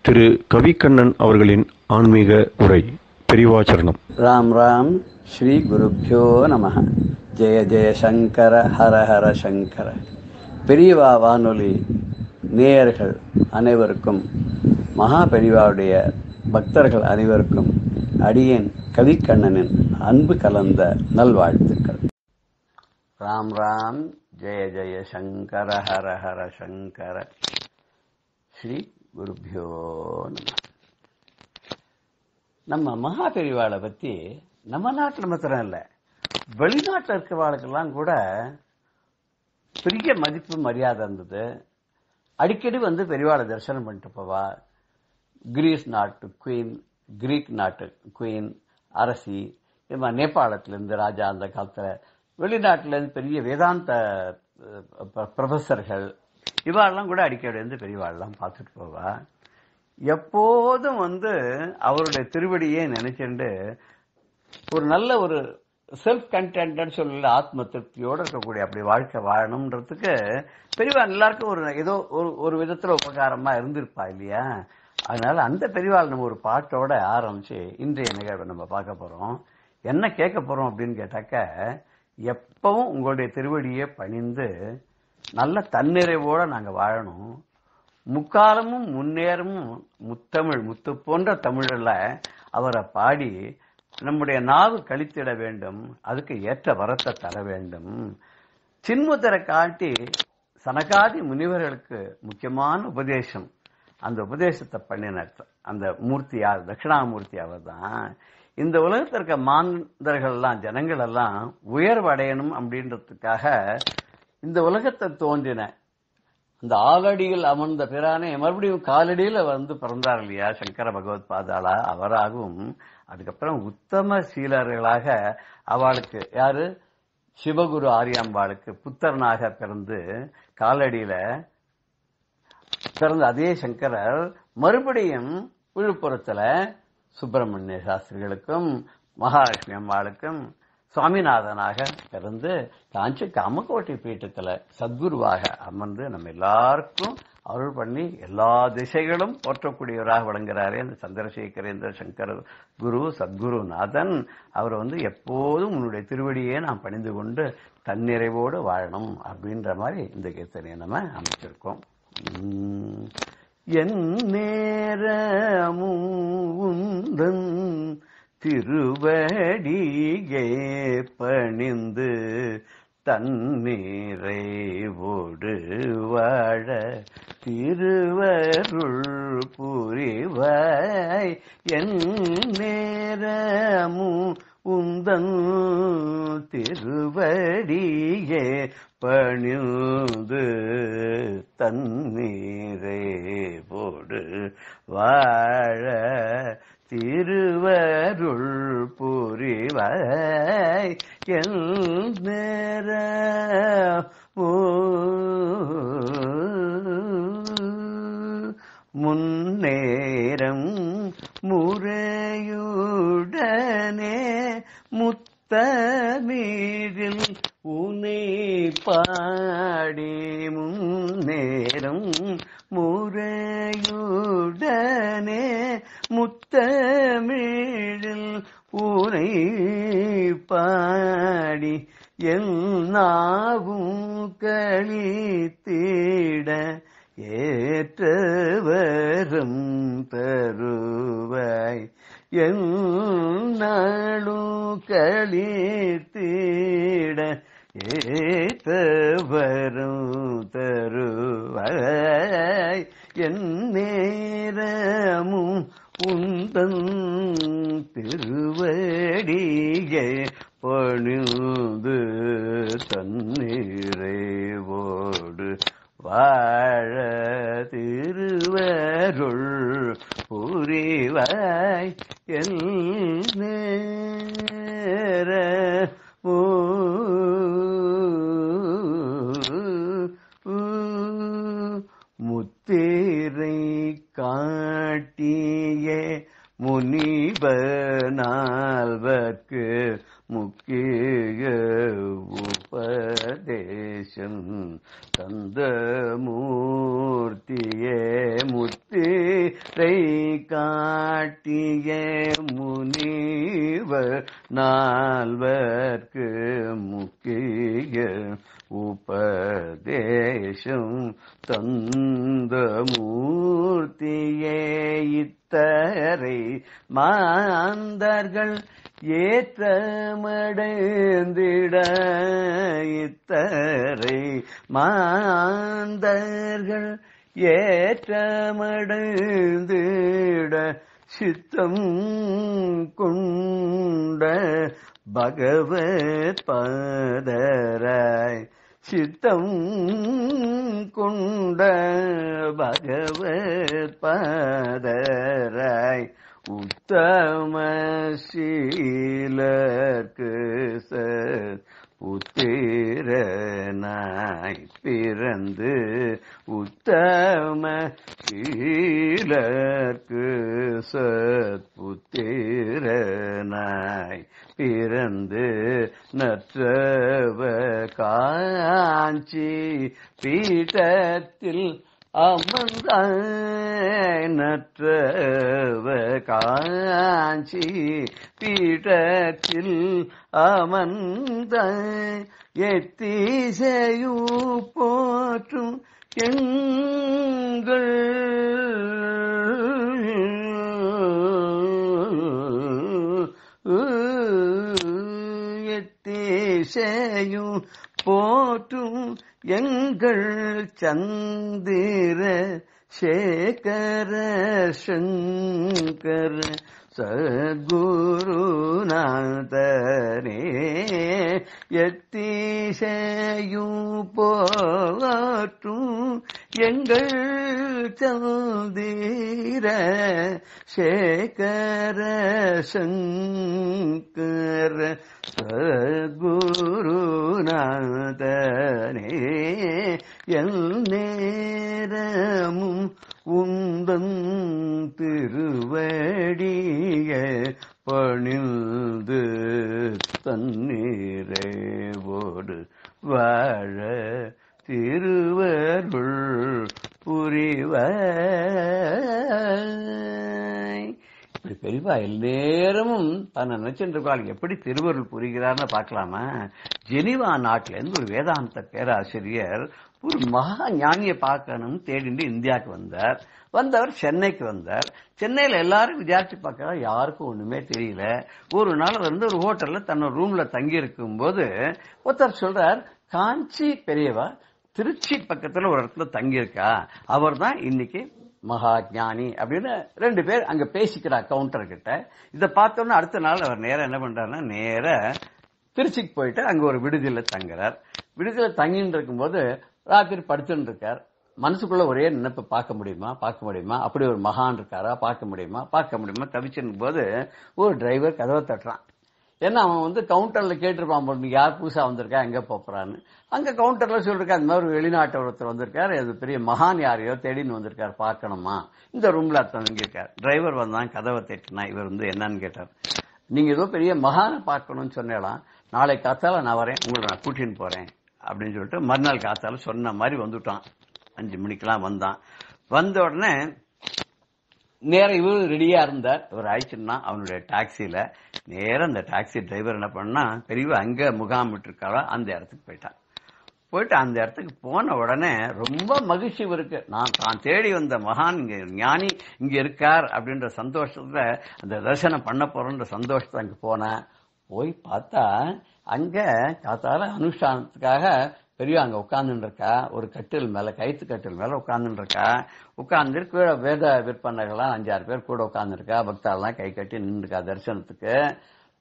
திரு கவிக்கண்ணன் அவர்களின் ஆன்மீக உரை. பெரியவா சரணம். ராம் ராம். ஸ்ரீ குருப்யோ நம. ஜெய ஜெய சங்கர, ஹர ஹர சங்கர. பெரியவா வானொலி நேயர்கள் அனைவருக்கும், மகா பெரியவாவுடைய பக்தர்கள் அனைவருக்கும் அடியேன் கவிக்கண்ணனின் அன்பு கலந்த நல்வாழ்த்துக்கள். ராம் ராம். ஜெய ஜெய சங்கர, ஹர ஹர சங்கர. ஸ்ரீ குருப்யோ நம. நம்ம மகா பெரியவாளை பத்தி நம்ம நாட்டில் மாத்திரம் இல்லை, வெளிநாட்டில் இருக்கிறவாளுக்கெல்லாம் கூட பெரிய மதிப்பு மரியாதை இருந்தது. அடிக்கடி வந்து பெரியவாளை தரிசனம் பண்ணிட்டு போவா. கிரீஸ் நாட்டு குவீன், கிரீக் நாட்டு குவீன், அரசி, நேபாளத்திலிருந்து ராஜா, அந்த காலத்துல வெளிநாட்டிலிருந்து பெரிய வேதாந்த ப்ரொஃபஸர்கள் இவாளெல்லாம் கூட அடிக்கடி வந்து பெரியவாளெல்லாம் பார்த்துட்டு போவா. எப்போதும் வந்து அவருடைய திருவடியே நினைச்சுண்டு ஒரு நல்ல ஒரு செல்ஃப் கண்டென்ட் சொல்லல, ஆத்ம திருப்தியோடு இருக்கக்கூடிய அப்படி வாழ்க்கை வாழணும்ன்றதுக்கு பெரியவா எல்லாருக்கும் ஒரு ஏதோ ஒரு விதத்துல உபகாரமா இருந்திருப்பா இல்லையா? அதனால அந்த பெரியவாள் நம்ம ஒரு பாட்டோட ஆரம்பிச்சு இன்றைய நிகழ்வை நம்ம பார்க்க போறோம். என்ன கேட்க போறோம் அப்படின்னு கேட்டாக்க, எப்பவும் உங்களுடைய திருவடியை பணிந்து நல்ல தன்னிறைவோட நாங்க வாழணும், முக்காலமும் முன்னேறமும் முத்தமிழ், முத்து போன்ற தமிழில் அவரை பாடி நம்முடைய நாவு கழித்திட வேண்டும், அதுக்கு ஏற்ற வரத்தை தர வேண்டும். சின்முத்திரை காட்டி சனகாதி முனிவர்களுக்கு முக்கியமான உபதேசம், அந்த உபதேசத்தை பண்ணின அந்த மூர்த்தி யார்? தட்சிணாமூர்த்தி அவர் தான். இந்த உலகத்தில் இருக்க மாந்தர்கள்லாம், ஜனங்கள் எல்லாம் உயர்வடையணும் அப்படின்றதுக்காக இந்த உலகத்தை தோன்றின அந்த ஆலடியில் அமர்ந்த பிரானே மறுபடியும் காலடியில பிறந்தார் இல்லையா சங்கர பகவத் பாதாளா அவராகவும் அதுக்கப்புறம் உத்தம சீலர்களாக அவளுக்கு யாரு சிவகுரு ஆரியாம்பாளுக்கு புத்தரனாக பிறந்து காலடியில பிறந்த அதே சங்கரர் மறுபடியும் விழுப்புரத்துல சுப்பிரமணிய சாஸ்திரிகளுக்கும் மகாலட்சுமி அம்மாளுக்கும் சுவாமிநாதனாக பிறந்து காஞ்சி காமகோட்டை பீட்டத்துல சத்குருவாக அமர்ந்து நம்ம எல்லாருக்கும் அருள் பண்ணி எல்லா திசைகளும் போற்றக்கூடியவராக விளங்குறாரே அந்த சந்திரசேகரேந்திர சங்கர குரு சத்குருநாதன் அவர் எப்போதும் உன்னுடைய திருவடியே நாம் பணிந்து கொண்டு தன்னிறைவோடு வாழணும் அப்படின்ற மாதிரி இந்த கீர்த்தனையை நம்ம அமைச்சிருக்கோம். என் நேரமும் உந்தன் திருவடியே பணிந்து தன்னிறைவோடு வாழ திருவருள் புரிவாய். என் நேரமும் உந்தன் திருவடியே பணிந்து தன்னிறைவோடு வாழ திருவருள் புரிவாய். என் முன்னேரம் முறையுடனே முத்தமிழில் உனை பாடி முன்னேரம் முறையுடனே முத்தமிழில் உனை பாடி என் நாவும் களித்திட ஏற்றவரும் தருவாய். என் நாளும் களித்திட ஏற்றவரும் தருவாய். என் நேரமும் உந்தன் திருவடியே பணிந்து தன்னிறைவோடு வாழ திருவருள் புரிவாய். என் முத்திரை காட்டிய முனிபனால்வர்க்கு முக்கிய உபதேசம் தந்த மூர்த்தியே. முத்திரை காட்டிய முனிவர் நால்வர்க்கு முக்கிய உபதேசம் தந்த மூர்த்தியே. இத்தரை மாந்தர்கள் ஏற்றமடைந்திட இத்தரை மாந்தர்கள் ஏற்றமடைந்திட சித்தம் கொண்ட பகவத் பாதராய். சித்தம் கொண்ட பகவத் பாதராய். உத்தம சீலர்க்கு புத்திரனாய் பிறந்து உத்தம சீலர்க்கு சத்புத்திரனாய் பிறந்து நற்றவ காஞ்சி பீட்டத்தில் அமர்ந்தாய். நற்றவ காஞ்சி பீட்டத்தில் அமர்ந்தாய். எத்திசையு போற்றும் எங்கள் எத்திசையு போற்றும் எங்கள் சந்திர சேகர சங்கர சத்குருநாதனே. எத்திசையு போற்றும் எங்கள் சந்திர சேகர சங்கர சத்குருநாதனே எல் நேரமும் உந்தன் திருவடிய பணிந்து தன்னிறைவோடு வாழ திருவருள் புரிவாய். இப்படி பெரியவா எல்லேரமும் தன்னை நினைச்சிருக்காள். எப்படி திருவருள் புரிகிறார்னு பார்க்கலாமா? ஜெனிவா நாட்டில இருந்து ஒரு வேதாந்த பேராசிரியர் ஒரு மகா ஞானியை பார்க்கணும்னு தேடிட்டு இந்தியாவுக்கு வந்தார். வந்தவர் சென்னைக்கு வந்தார். சென்னையில எல்லாரும் விசாரிச்சு பார்க்கறா, யாருக்கும் ஒண்ணுமே தெரியல. ஒரு நாள் வந்து ஒரு ஹோட்டல்ல தன்னோட ரூம்ல தங்கி இருக்கும் போது ஒருத்தர் சொல்றார், காஞ்சி பெரியவா திருச்சி பக்கத்துல ஒரு இடத்துல தங்கி இருக்கா, அவர் தான் இன்னைக்கு மகா ஞானி அப்படின்னு 2 பேர் அங்க பேசிக்கிறா கவுண்டர் கிட்ட. இதை பார்த்தோன்னா அடுத்த நாள் அவர் நேரம் என்ன பண்றாருன்னா, நேர திருச்சிக்கு போயிட்டு அங்க ஒரு விடுதியில தங்குறார். விடுதியில தங்கிட்டு இருக்கும்போது ராத்திரி படுத்துட்டு இருக்கார். மனசுக்குள்ள ஒரே நினைப்பு, பார்க்க முடியுமா அப்படி ஒரு மகான் இருக்காரா, பார்க்க முடியுமா தவிச்சிருக்கும் போது ஒரு டிரைவர் கதவை தட்டுறான். ஏன்னா அவன் வந்து கவுண்டர்ல கேட்டிருப்பான் போது, யார் புதுசா வந்திருக்கா, எங்க போறான்னு. அங்க கவுண்டர்ல சொல்லிருக்கா, இந்த மாதிரி ஒரு வெளிநாட்டு ஒருத்தர் வந்திருக்காரு, அது பெரிய மகான் யாரையோ தேடின்னு வந்திருக்காரு, பார்க்கணுமா, இந்த ரூம்ல தங்கியிருக்காரு. டிரைவர் வந்தான், கதவை தட்டினா. இவர் வந்து என்னன்னு கேட்டார், நீங்க ஏதோ பெரிய மகானை பார்க்கணும்னு சொன்னேலாம், நாளை காத்தால நான் வரேன், உங்களை நான் கூட்டின்னு போறேன் அப்படின்னு சொல்லிட்டு மறுநாள் காத்தால சொன்ன மாதிரி வந்துட்டான். 5 மணிக்கெல்லாம் வந்தான். வந்த உடனே நேரம் இவரு ரெடியா இருந்தார். இவர் ஆயிடுச்சுன்னா அவனுடைய டாக்ஸில நேரம் அந்த டாக்ஸி டிரைவர் என்ன பண்ணா, பெரியவா அங்க முகாமிட்டு இருக்காரோ அந்த இடத்துக்கு போயிட்டான். போயிட்டு அந்த இடத்துக்கு போன உடனே ரொம்ப மகிழ்ச்சி இருக்கு. தான் தேடி வந்த மகான் இங்க ஞானி இங்க இருக்கார் அப்படின்ற சந்தோஷத்துல, அந்த தரிசனம் பண்ண போறோன்ற சந்தோஷத்தை அங்க போனேன். போய் பார்த்தா அங்க காத்தால அனுஷ்டானத்துக்காக பெரிய அங்க உட்கார்ந்துட்டு இருக்கா. ஒரு கட்டில் மேல, கயிற்று கட்டில் மேல உட்கார்ந்துட்டு இருக்கா. உட்கார்ந்து கீழே வேத விற்பனைகள்லாம் 5-6 பேர் கூட உட்கார்ந்து இருக்கா. பக்தாலாம் கை கட்டி நின்றுருக்கா தரிசனத்துக்கு.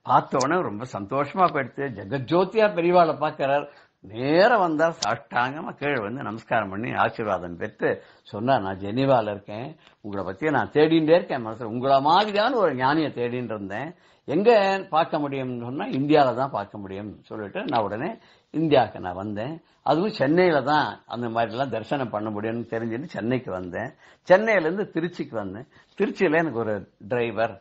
பார்த்த உடனே ரொம்ப சந்தோஷமா போயிடுச்சு. ஜெகஜோதியா பெரியவாளை பார்க்கிறார். நேரம் வந்தார், சாஷ்டாங்கமா கீழே வந்து நமஸ்காரம் பண்ணி ஆசீர்வாதம் பெற்று சொன்னார், நான் ஜெனிவால இருக்கேன், உங்களை பத்தியே நான் தேடிண்டே இருக்கேன் மனசுல, உங்களை மாதிரியான ஒரு ஞானியை தேடிட்டு இருந்தேன், எங்க பார்க்க முடியும்னு சொன்னா இந்தியாவில தான் பார்க்க முடியும் சொல்லிட்டு நான் உடனே இந்தியாவுக்கு நான் வந்தேன். அதுவும் சென்னையில தான் அந்த மாதிரி எல்லாம் தரிசனம் பண்ண முடியும்னு தெரிஞ்சுட்டு சென்னைக்கு வந்தேன். சென்னையில இருந்து திருச்சிக்கு வந்தேன். திருச்சியில எனக்கு ஒரு டிரைவர்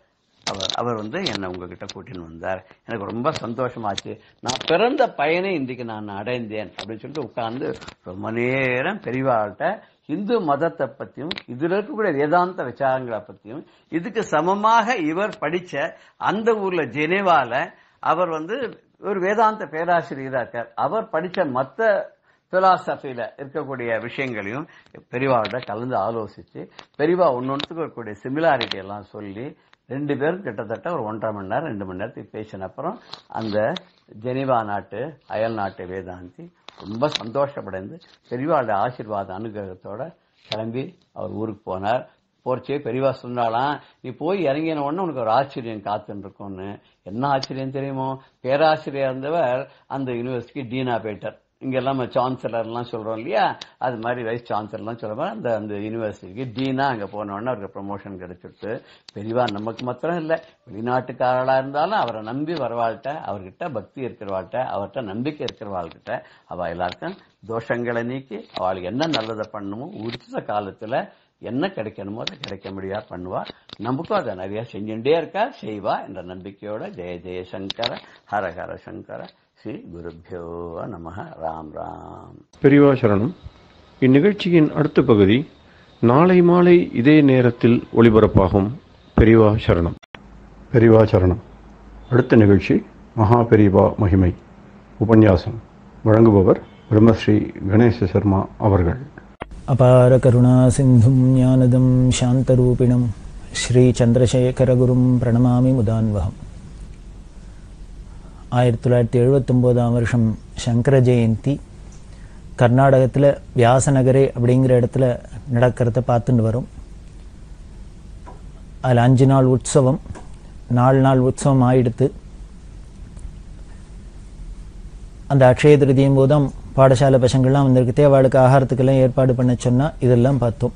அவர் வந்து என்னை உங்ககிட்ட கூட்டின்னு வந்தார். எனக்கு ரொம்ப சந்தோஷமாச்சு. நான் பிறந்த பயனை இன்றைக்கு நான் அடைந்தேன் அப்படின்னு சொல்லிட்டு உட்கார்ந்து ரொம்ப நேரம் பெரியவாள்கிட்ட இந்து மதத்தை பத்தியும் இதுல இருக்கக்கூடிய வேதாந்த விசாரங்களை பத்தியும், இதுக்கு சமமாக இவர் படிச்ச அந்த ஊர்ல ஜெனீவால அவர் வந்து ஒரு வேதாந்த பேராசிரியரா இருக்கார். அவர் படிச்ச மத்த பிலாசபியில இருக்கக்கூடிய விஷயங்களையும் பெரியவாவோட கலந்து ஆலோசிச்சு, பெரியவா ஒன்னொன்னுக்கு இருக்கக்கூடிய சிமிலாரிட்டி எல்லாம் சொல்லி 2 பேரும் கிட்டத்தட்ட ஒரு 1.5 மணி நேரம் 2 மணி நேரத்துக்கு பேசின அப்புறம் அந்த ஜெனீவா நாட்டு அயல் நாட்டு வேதாந்தி ரொம்ப சந்தோஷப்படைந்து பெரியவாவோட ஆசீர்வாத அனுகிரகத்தோட கிளம்பி அவர் ஊருக்கு போனார். போர்ச்சே பெரியவா சொன்னாலாம், நீ போய் இறங்கின உடனே உனக்கு ஒரு ஆச்சரியம் காத்துன்னு இருக்கும்னு. என்ன ஆச்சரியம் தெரியுமோ, பேராசிரியர் இருந்தவர் அந்த யூனிவர்சிட்டிக்கு டீனா போயிட்டார். இங்க எல்லாம் சான்சலர் எல்லாம் சொல்றோம் இல்லையா, அது மாதிரி வைஸ் சான்சலர் எல்லாம் சொல்ற அந்த யூனிவர்சிட்டிக்கு டீனா அங்க போன உடனே அவருக்கு ப்ரமோஷன் கிடைச்சிட்டு. பெரியவா நமக்கு மாத்திரம் இல்ல, வெளிநாட்டுக்காரளா இருந்தாலும் அவரை நம்பி வரவாழ்கிட்ட, அவர்கிட்ட பக்தி இருக்கிறவாழ்கிட்ட, அவர்கிட்ட நம்பிக்கை இருக்கிறவாழ்கிட்ட அவ எல்லாருக்கும் தோஷங்களை நீக்கி அவளுக்கு என்ன நல்லதை பண்ணணுமோ உரித்த காலத்துல என்ன கிடைக்கணுமோ அதை கிடைக்க முடியா பண்ணுவா. நமக்கும் அதை நிறைய செஞ்சுட்டே இருக்கா, செய்வா என்ற நம்பிக்கையோட ஜெய ஜெயசங்கர ஹர ஹர சங்கர ஸ்ரீ குருபியோ நமஹ. ராம் ராம். பெரியவா சரணம். இந்நிகழ்ச்சியின் அடுத்த பகுதி நாளை மாலை இதே நேரத்தில் ஒளிபரப்பாகும். பெரியவா சரணம். பெரியவா சரணம். அடுத்த நிகழ்ச்சி மகா பெரியவா மகிமை உபன்யாசம். வழங்குபவர் பிரம்மஸ்ரீ கணேச சர்மா அவர்கள். அபார கருணா சிந்தும் ஞானதம் சாந்தரூபிணம் ஸ்ரீ சந்திரசேகரகுரும் பிரணமாமி முதான்வகம். 1979 வருஷம் சங்கர ஜெயந்தி கர்நாடகத்தில் வியாசநகரே அப்படிங்கிற இடத்துல நடக்கிறத பார்த்துட்டு வரும். அதில் 5 நாள் உற்சவம், 4 நாள் உற்சவம் ஆயிடுத்து. அந்த அக்ஷய திருதியும் போதும் பாடசாலை பசங்கள்லாம் வந்திருக்கு, அவளுக்கு ஆகாரத்துக்கெல்லாம் ஏற்பாடு பண்ண சொன்னா இதெல்லாம் பார்த்தோம்.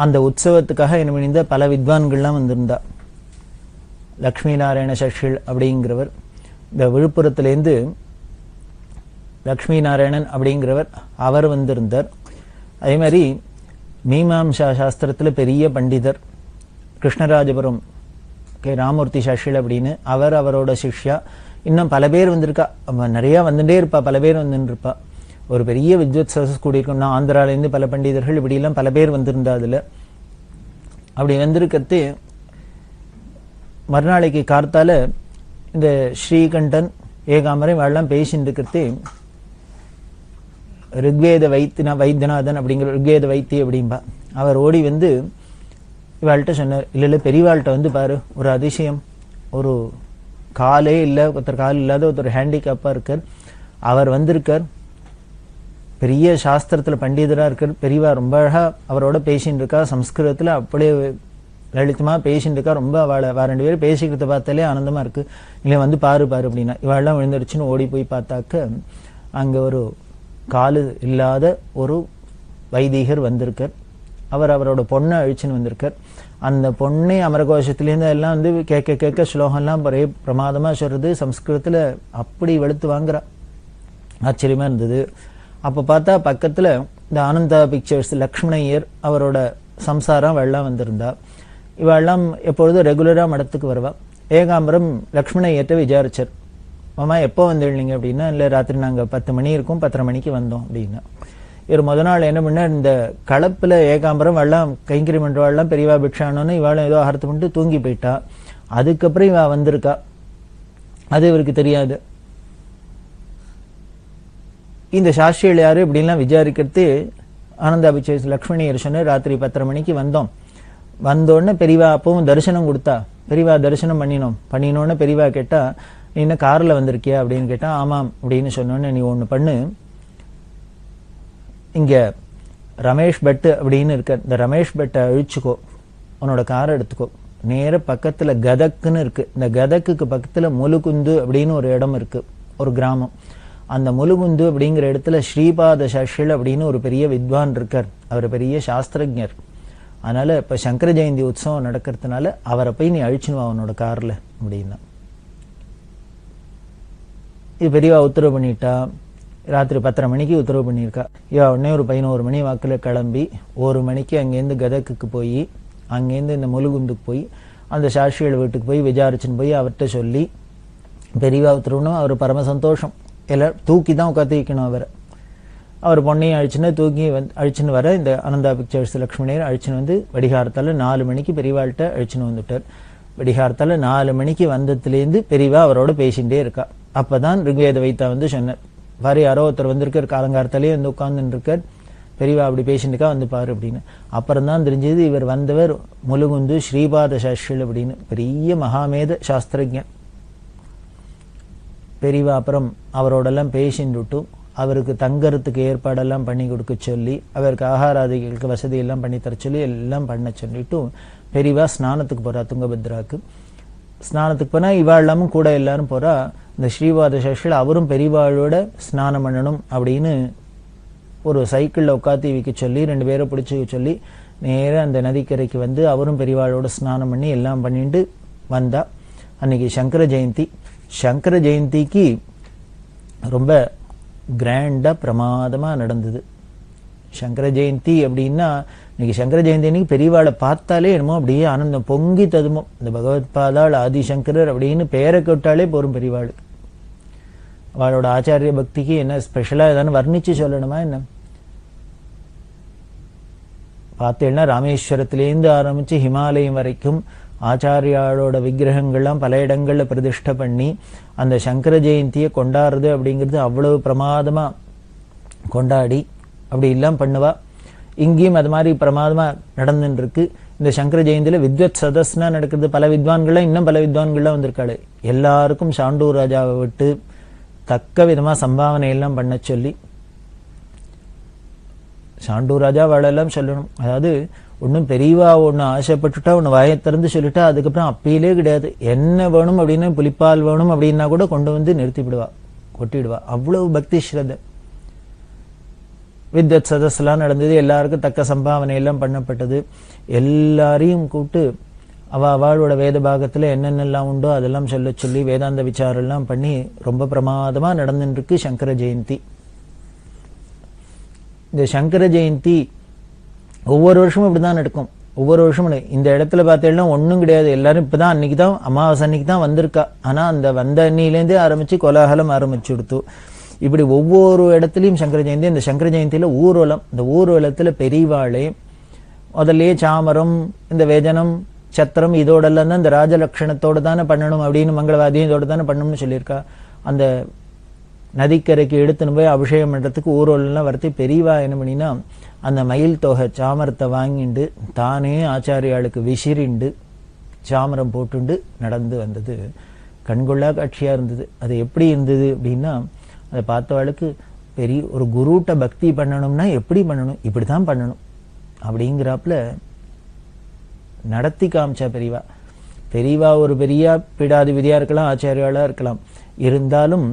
அந்த உற்சவத்துக்காக என்ன பண்ணியிருந்த பல வித்வான்கள்லாம் வந்திருந்தா. லக்ஷ்மி நாராயண சஷ்டில் அப்படிங்கிறவர், இந்த விழுப்புரத்திலேருந்து லக்ஷ்மி நாராயணன் அப்படிங்கிறவர் அவர் வந்திருந்தார். அதே மாதிரி மீமாம்சா சாஸ்திரத்துல பெரிய பண்டிதர் கிருஷ்ணராஜபுரம் ராமூர்த்தி சஷ்டில் அப்படின்னு அவர், அவரோட சிஷ்யா, இன்னும் பல பேர் வந்திருக்கா. நிறைய வந்துட்டே இருப்பா, பல பேர் வந்துட்டு இருப்பா. ஒரு பெரிய வித்வத் சதஸ் கூடியிருக்கும். நான் ஆந்திராலேருந்து பல பண்டிதர்கள் இப்படிலாம் பல பேர் வந்திருந்தா. அதுல அப்படி வந்திருக்கிறது மறுநாளைக்கு கார்த்தால இந்த ஸ்ரீகண்டன் ஏகாம்பரம் இவெல்லாம் பேசிட்டு இருக்கிறது ரிக்வேத வைத்தியநாதன் அப்படிங்கிற ரிக்வேத வைத்திய அப்படின்பா. அவர் ஓடி வந்து இவாள்கிட்ட சொன்னார், இல்ல பெரியவாள்கிட்ட வந்து பாரு, ஒரு அதிசயம், ஒரு காலே இல்லை, ஒருத்தர் கால் இல்லாத ஒருத்தர் ஹேண்டிகேப்பா இருக்கார், அவர் வந்திருக்கார், பெரிய சாஸ்திரத்துல பண்டிதரா இருக்கார், பெரியவா ரொம்ப அழகா அவரோட பேசிட்டு இருக்கா, சம்ஸ்கிருதத்துல அப்படியே லலிதமா பேசிட்டு இருக்கா, ரொம்ப அவளை ரெண்டு பேரும் பேசிக்கிறத பார்த்தாலே ஆனந்தமா இருக்கு, இல்லை வந்து பாரு பாரு அப்படின்னா. இவாள்லாம் விழுந்துடுச்சுன்னு ஓடி போய் பார்த்தாக்க அங்க ஒரு காலு இல்லாத ஒரு வைதிகர் வந்திருக்கார். அவர் அவரோட பொண்ணை அழிச்சுன்னு வந்திருக்கார். அந்த பொண்ணை அமரகோஷத்திலேருந்து எல்லாம் வந்து கேட்க கேட்க ஸ்லோகம்லாம் ஒரே பிரமாதமா சொல்றது, சம்ஸ்கிருதத்துல அப்படி வெளுத்து வாங்குறா. ஆச்சரியமா இருந்தது. அப்ப பார்த்தா பக்கத்துல இந்த ஆனந்தா பிக்சர்ஸ் லக்ஷ்மணையர் அவரோட சம்சாரம் வெள்ளம் வந்திருந்தா. இவெல்லாம் எப்பொழுதும் ரெகுலரா மடத்துக்கு வருவா. ஏகாம்பரம் லக்ஷ்மணையர்கிட்ட விசாரிச்சார், மாமா எப்போ வந்துடுறீங்க அப்படின்னா, இல்லை ராத்திரி நாங்கள் 10 மணி இருக்கும், 10:30 மணிக்கு வந்தோம் அப்படின்னா. இவர் முத நாள் என்ன பண்ண, இந்த களப்புல ஏகாம்பரம் வெள்ளம் கைங்கரி மன்றவாள்லாம் பெரியவா பிக்ஷானோன்னு இவாளும் ஏதோ ஆரத்து பண்ணிட்டு தூங்கி போயிட்டா. அதுக்கப்புறம் இவ வந்திருக்கா, அது இவருக்கு தெரியாது. இந்த சாஸ்திரிகள் யாரு இப்படின்லாம் விசாரிக்கிறது ஆனந்தாபிச்சேஸ் லக்ஷ்மணியர் சொன்ன, ராத்திரி 10:30 மணிக்கு வந்தோம், வந்தோடனே பெரியவா அப்பவும் தரிசனம் கொடுத்தா, பெரியவா தரிசனம் பண்ணினோன்னு பெரியவா கேட்டா, நீ என்ன கார்ல வந்திருக்கியா அப்படின்னு கேட்டா, ஆமாம் அப்படின்னு சொன்னோன்னு, நீ ஒண்ணு பண்ணு, இங்க ரமேஷ் பட் அப்படின்னு இருக்க, இந்த ரமேஷ் பட்டை அழிச்சுக்கோ, உன்னோட காரை எடுத்துக்கோ, நேர பக்கத்துல கதக்குன்னு இருக்கு, இந்த கதக்குக்கு பக்கத்துல முலுகுந்து அப்படின்னு ஒரு இடம் இருக்கு, ஒரு கிராமம். அந்த முலுகுந்து அப்படிங்கிற இடத்துல ஸ்ரீபாத சஷ்டில் அப்படின்னு ஒரு பெரிய வித்வான் இருக்கார், அவர் பெரிய சாஸ்திரஜர். அதனால இப்ப சங்கர ஜெயந்தி உற்சவம் நடக்கிறதுனால அவரை போய் நீ அழிச்சுனுவா அவனோட கார்ல அப்படின்னா. இது பெரியவா உத்தரவு பண்ணிட்டா. ராத்திரி 10:30 மணிக்கு உத்தரவு பண்ணியிருக்கா. இவ உடனே ஒரு 11 மணி வாக்குல கிளம்பி 1 மணிக்கு அங்கேருந்து கதக்குக்கு போய், அங்கேருந்து இந்த முலுகுந்துக்கு போய் அந்த சாட்சிகள் வீட்டுக்கு போய் விசாரிச்சுன்னு போய் அவர்கிட்ட சொல்லி, பெரியவா உத்தரவுனும் அவர் பரம சந்தோஷம். எல்லாரும் தூக்கி தான் உட்காந்து வைக்கணும் அவரை. அவர் பொண்ணையும் அழிச்சுன்னு தூக்கி அழிச்சுன்னு வர இந்த ஆனந்தா பிக்சர்ஸ் லக்ஷ்மணியர் அழிச்சுன்னு வந்து வெடிகாரத்தால 4 மணிக்கு பெரியவாள்கிட்ட அழிச்சுன்னு வந்துட்டார். வெடிகாரத்தால 4 மணிக்கு வந்ததுலேருந்து பெரியவா அவரோட பேசிகிட்டே இருக்கா. அப்பதான் ரிக்வேத வைத்தா வந்து சொன்னார், பாரு யாரோ ஒருத்தர் வந்திருக்கார், காலங்காரத்தாலே வந்து உட்கார்ந்துட்டு இருக்கார், பெரியவா அப்படி பேசிட்டு இருக்கா, வந்து பாரு அப்படின்னு. அப்புறம் தான் தெரிஞ்சது இவர் வந்தவர் முலுகுந்து ஸ்ரீபாத சாஸ்திரிகள் அப்படின்னு பெரிய மகாமேத சாஸ்திரஜன். பெரியவா அப்புறம் அவரோடெல்லாம் பேசிட்டு அவருக்கு தங்கறதுக்கு ஏற்பாடெல்லாம் பண்ணி கொடுக்க சொல்லி, அவருக்கு ஆகாராதிகளுக்கு வசதி எல்லாம் பண்ணி தர சொல்லி எல்லாம் பண்ண சொல்லிட்டு பெரியவா ஸ்நானத்துக்கு போறா. துங்கபத்ராக்கு ஸ்நானத்துக்கு போனா இவா எல்லாமும் கூட எல்லாரும் போறா. இந்த ஸ்ரீபாத சாஸ்திரிகள் அவரும் பெரியவாளோட ஸ்நானம் பண்ணணும் அப்படின்னு ஒரு சைக்கிள்ல உட்காத்தி வைக்க சொல்லி 2 பேரை பிடிச்சி சொல்லி நேர அந்த நதிக்கரைக்கு வந்து அவரும் பெரியவாளோட ஸ்நானம் பண்ணி எல்லாம் பண்ணிட்டு வந்தா. அன்னைக்கு சங்கர ஜெயந்தி. சங்கர ஜெயந்திக்கு ரொம்ப கிராண்டா பிரமாதமா நடந்தது. சங்கர ஜெயந்தி அப்படின்னா இன்னைக்கு சங்கர ஜெயந்தி அன்னைக்கு பெரியவாளை பார்த்தாலே என்னமோ அப்படியே ஆனந்தம் பொங்கி ததுமோ. இந்த பகவத் பாதாள் ஆதிசங்கரர் அப்படின்னு பெயரை கேட்டாலே போரும் பெரியவாள். அவளோட ஆச்சாரிய பக்திக்கு என்ன ஸ்பெஷலா ஏதாவது வர்ணிச்சு சொல்லணுமா என்ன? பார்த்தேன்னா ராமேஸ்வரத்திலேருந்து ஆரம்பிச்சு ஹிமாலயம் வரைக்கும் ஆச்சாரியாளோட விக்கிரகங்கள்லாம் பல இடங்கள்ல பிரதிஷ்டை பண்ணி அந்த சங்கர ஜெயந்தியை கொண்டாடுறது அப்படிங்கிறது அவ்வளவு பிரமாதமா கொண்டாடி அப்படி எல்லாம் பண்ணுவா. இங்கேயும் அது மாதிரி பிரமாதமா நடந்துட்டு இருக்கு. இந்த சங்கர ஜெயந்தியில வித்வத் சதஸ்னா நடக்கிறது. பல வித்வான்கள்லாம் இன்னும் பல வித்வான்கள்லாம் வந்திருக்காளு. எல்லாருக்கும் சாண்டூர் ராஜாவை விட்டு தக்க விதமா சம்பாவனை எல்லாம் பண்ண சொல்லி, சாண்டூர் ராஜா வாழெல்லாம் சொல்லணும். அதாவது ஒன்னும் பெரியவா ஒன்னு ஆசைப்பட்டுட்டா ஒன்னு வாயை திறந்து சொல்லிட்டா அதுக்கப்புறம் அப்பீலே கிடையாது. என்ன வேணும் அப்படின்னு புலிப்பால் வேணும் அப்படின்னா கூட கொண்டு வந்து நிறுத்தி விடுவா. கொட்டிடுவா. அவ்வளவு பக்தி ஸ்ரத்தை. வித்வத் சதஸ்லாம் நடந்தது. எல்லாருக்கும் தக்க சம்பாவனை எல்லாம் பண்ணப்பட்டது. எல்லாரையும் கூப்பிட்டு அவளோட வேத பாகத்துல என்னென்னலாம் உண்டோ அதெல்லாம் சொல்லி வேதாந்த விசாரம் எல்லாம் பண்ணி ரொம்ப பிரமாதமா நடந்துட்டு இருக்கு சங்கர ஜெயந்தி. இந்த சங்கர ஜெயந்தி ஒவ்வொரு வருஷமும் இப்படிதான் நடக்கும். ஒவ்வொரு வருஷமும் இந்த இடத்துல பார்த்தீங்கன்னா ஒன்றும் கிடையாது. எல்லாரும் இப்பதான் அன்னைக்கு தான் அமாவாசை அன்னைக்கு தான் வந்திருக்கா. ஆனா அந்த வந்த அன்னிலேருந்தே ஆரம்பிச்சு கோலாகலம் ஆரம்பிச்சு கொடுத்து இப்படி ஒவ்வொரு இடத்துலயும் சங்கர ஜெயந்தி. இந்த சங்கர ஜெயந்தியில ஊர்வலம். இந்த ஊர்வலத்துல பெரியவாளே முதல்லயே சாமரம் இந்த வேஜனம் சத்திரம் இதோடெல்லாம் தான் இந்த ராஜலட்சணத்தோடு தானே பண்ணணும் அப்படின்னு மங்களவாதியம் இதோடு தானே பண்ணணும்னு சொல்லியிருக்கா. அந்த நதிக்கரைக்கு எடுத்துன்னு போய் அபிஷேகம் பண்றதுக்கு ஊர்வலம்லாம் வரத்து பெரியவா என்ன பண்ணினா அந்த மயில் தொகை சாமரத்தை வாங்கிண்டு தானே ஆச்சாரியாளுக்கு விசிறிண்டு சாமரம் போட்டுண்டு நடந்து வந்தது. கண்கொள்ளா காட்சியா இருந்தது. அது எப்படி இருந்தது அப்படின்னா அதை பார்த்தவாளுக்கு பெரிய ஒரு குருட்ட பக்தி பண்ணணும்னா எப்படி பண்ணணும், இப்படித்தான் பண்ணணும் அப்படிங்கிறாப்புல நடத்தி காமிச்சா பெரியவா. பெரியவா ஒரு பெரிய பீடாதிபதியா இருக்கலாம், ஆச்சாரியாளா இருக்கலாம். இருந்தாலும்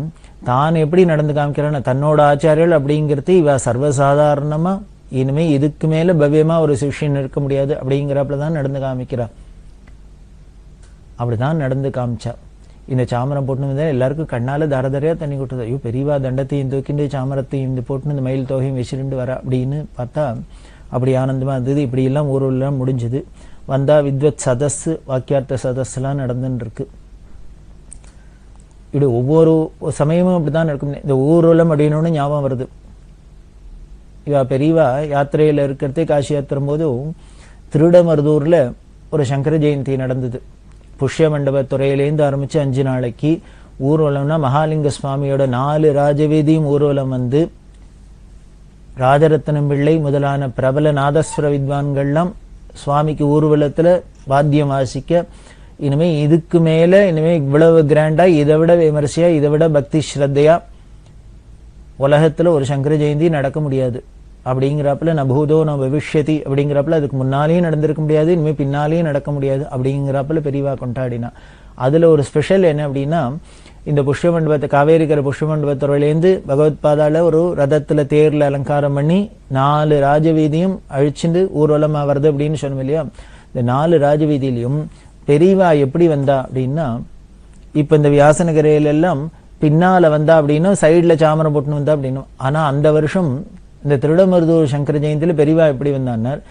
தான் எப்படி நடந்து காமிக்கிறான்னு தன்னோட ஆச்சாரியால் அப்படிங்கிறது இவ சர்வசாதாரணமா இனிமே இதுக்கு மேல பவ்யமா ஒரு சிஷ்யன் இருக்க முடியாது அப்படிங்கிறப்பதான் நடந்து காமிக்கிறா. அப்படிதான் நடந்து காமிச்சா. இந்த சாமரம் போட்டுன்னு எல்லாருக்கும் கண்ணால தரதரையா தண்ணி கொட்டுது. ஐயோ பெரியவா தண்டத்தையும் தூக்கிண்டு சாமரத்தையும் இந்த போட்டுன்னு இந்த மயில் தொகையும் வச்சிருந்து வர அப்படின்னு பார்த்தா அப்படி ஆனந்தமா இருந்தது. இப்படி எல்லாம் ஊர்வலம் முடிஞ்சது. வந்தா வித்வத் சதஸ் வாக்கியார்த்த சதஸ் எல்லாம் நடந்துன்னு இருக்கு. இப்படி ஒவ்வொரு சமயமும் அப்படிதான் நடக்கும். இந்த ஊர்வலம் அப்படின்னு ஞாபகம் வருது. இவ பெரியவா யாத்திரையில இருக்கிறதே காசி யாத்திரம் போது திருடமருதூர்ல ஒரு சங்கர ஜெயந்தி நடந்தது. புஷ்ய மண்டபத்துறையிலேருந்து ஆரம்பிச்சு 5 நாளைக்கு ஊர்வலம்னா மகாலிங்க சுவாமியோட 4 ராஜவீதியும் ஊர்வலம் வந்து ராஜரத்னம் பிள்ளை முதலான பிரபல நாதஸ்வர வித்வான்கள்லாம் சுவாமிக்கு ஊர்வலத்துல வாத்தியம் வாசிக்க இனிமே இதுக்கு மேல இனிமே இவ்வளவு கிராண்டா இதை விட விமர்சையா இதை விட பக்தி ஸ்ரத்தையா உலகத்துல ஒரு சங்கர ஜெயந்தி நடக்க முடியாது அப்படிங்கிறப்பல நபூதோ ந பவிஷ்யதி அப்படிங்கிறப்பல அதுக்கு முன்னாலேயும் நடந்திருக்க முடியாது, இனிமே பின்னாலேயும் நடக்க முடியாது அப்படிங்கிறப்பல பெரியவா கொண்டாடினா. அதுல ஒரு ஸ்பெஷல் என்ன அப்படின்னா இந்த புஷ்ய மண்டபத்தை காவேரிக்கரை புஷ்ய மண்டபத்துறையிலேருந்து பகவத் பாதால ஒரு ரதத்துல தேர்ல அலங்காரம் பண்ணி 4 ராஜவீதியும் அழிச்சுட்டு ஊர்வலமா வருது அப்படின்னு சொன்னோம் இல்லையா. இந்த 4 ராஜவீதியிலையும் பெரியவா எப்படி வந்தா அப்படின்னா இப்ப இந்த வியாசநகரையில எல்லாம் பின்னால வந்தா அப்படின்னா சைட்ல சாமரம் போட்டுன்னு வந்தா அப்படின்னும். ஆனா அந்த வருஷம் இந்த திருடமருதூர் சங்கர ஜெயந்தியில பெரியவா எப்படி வந்தார்,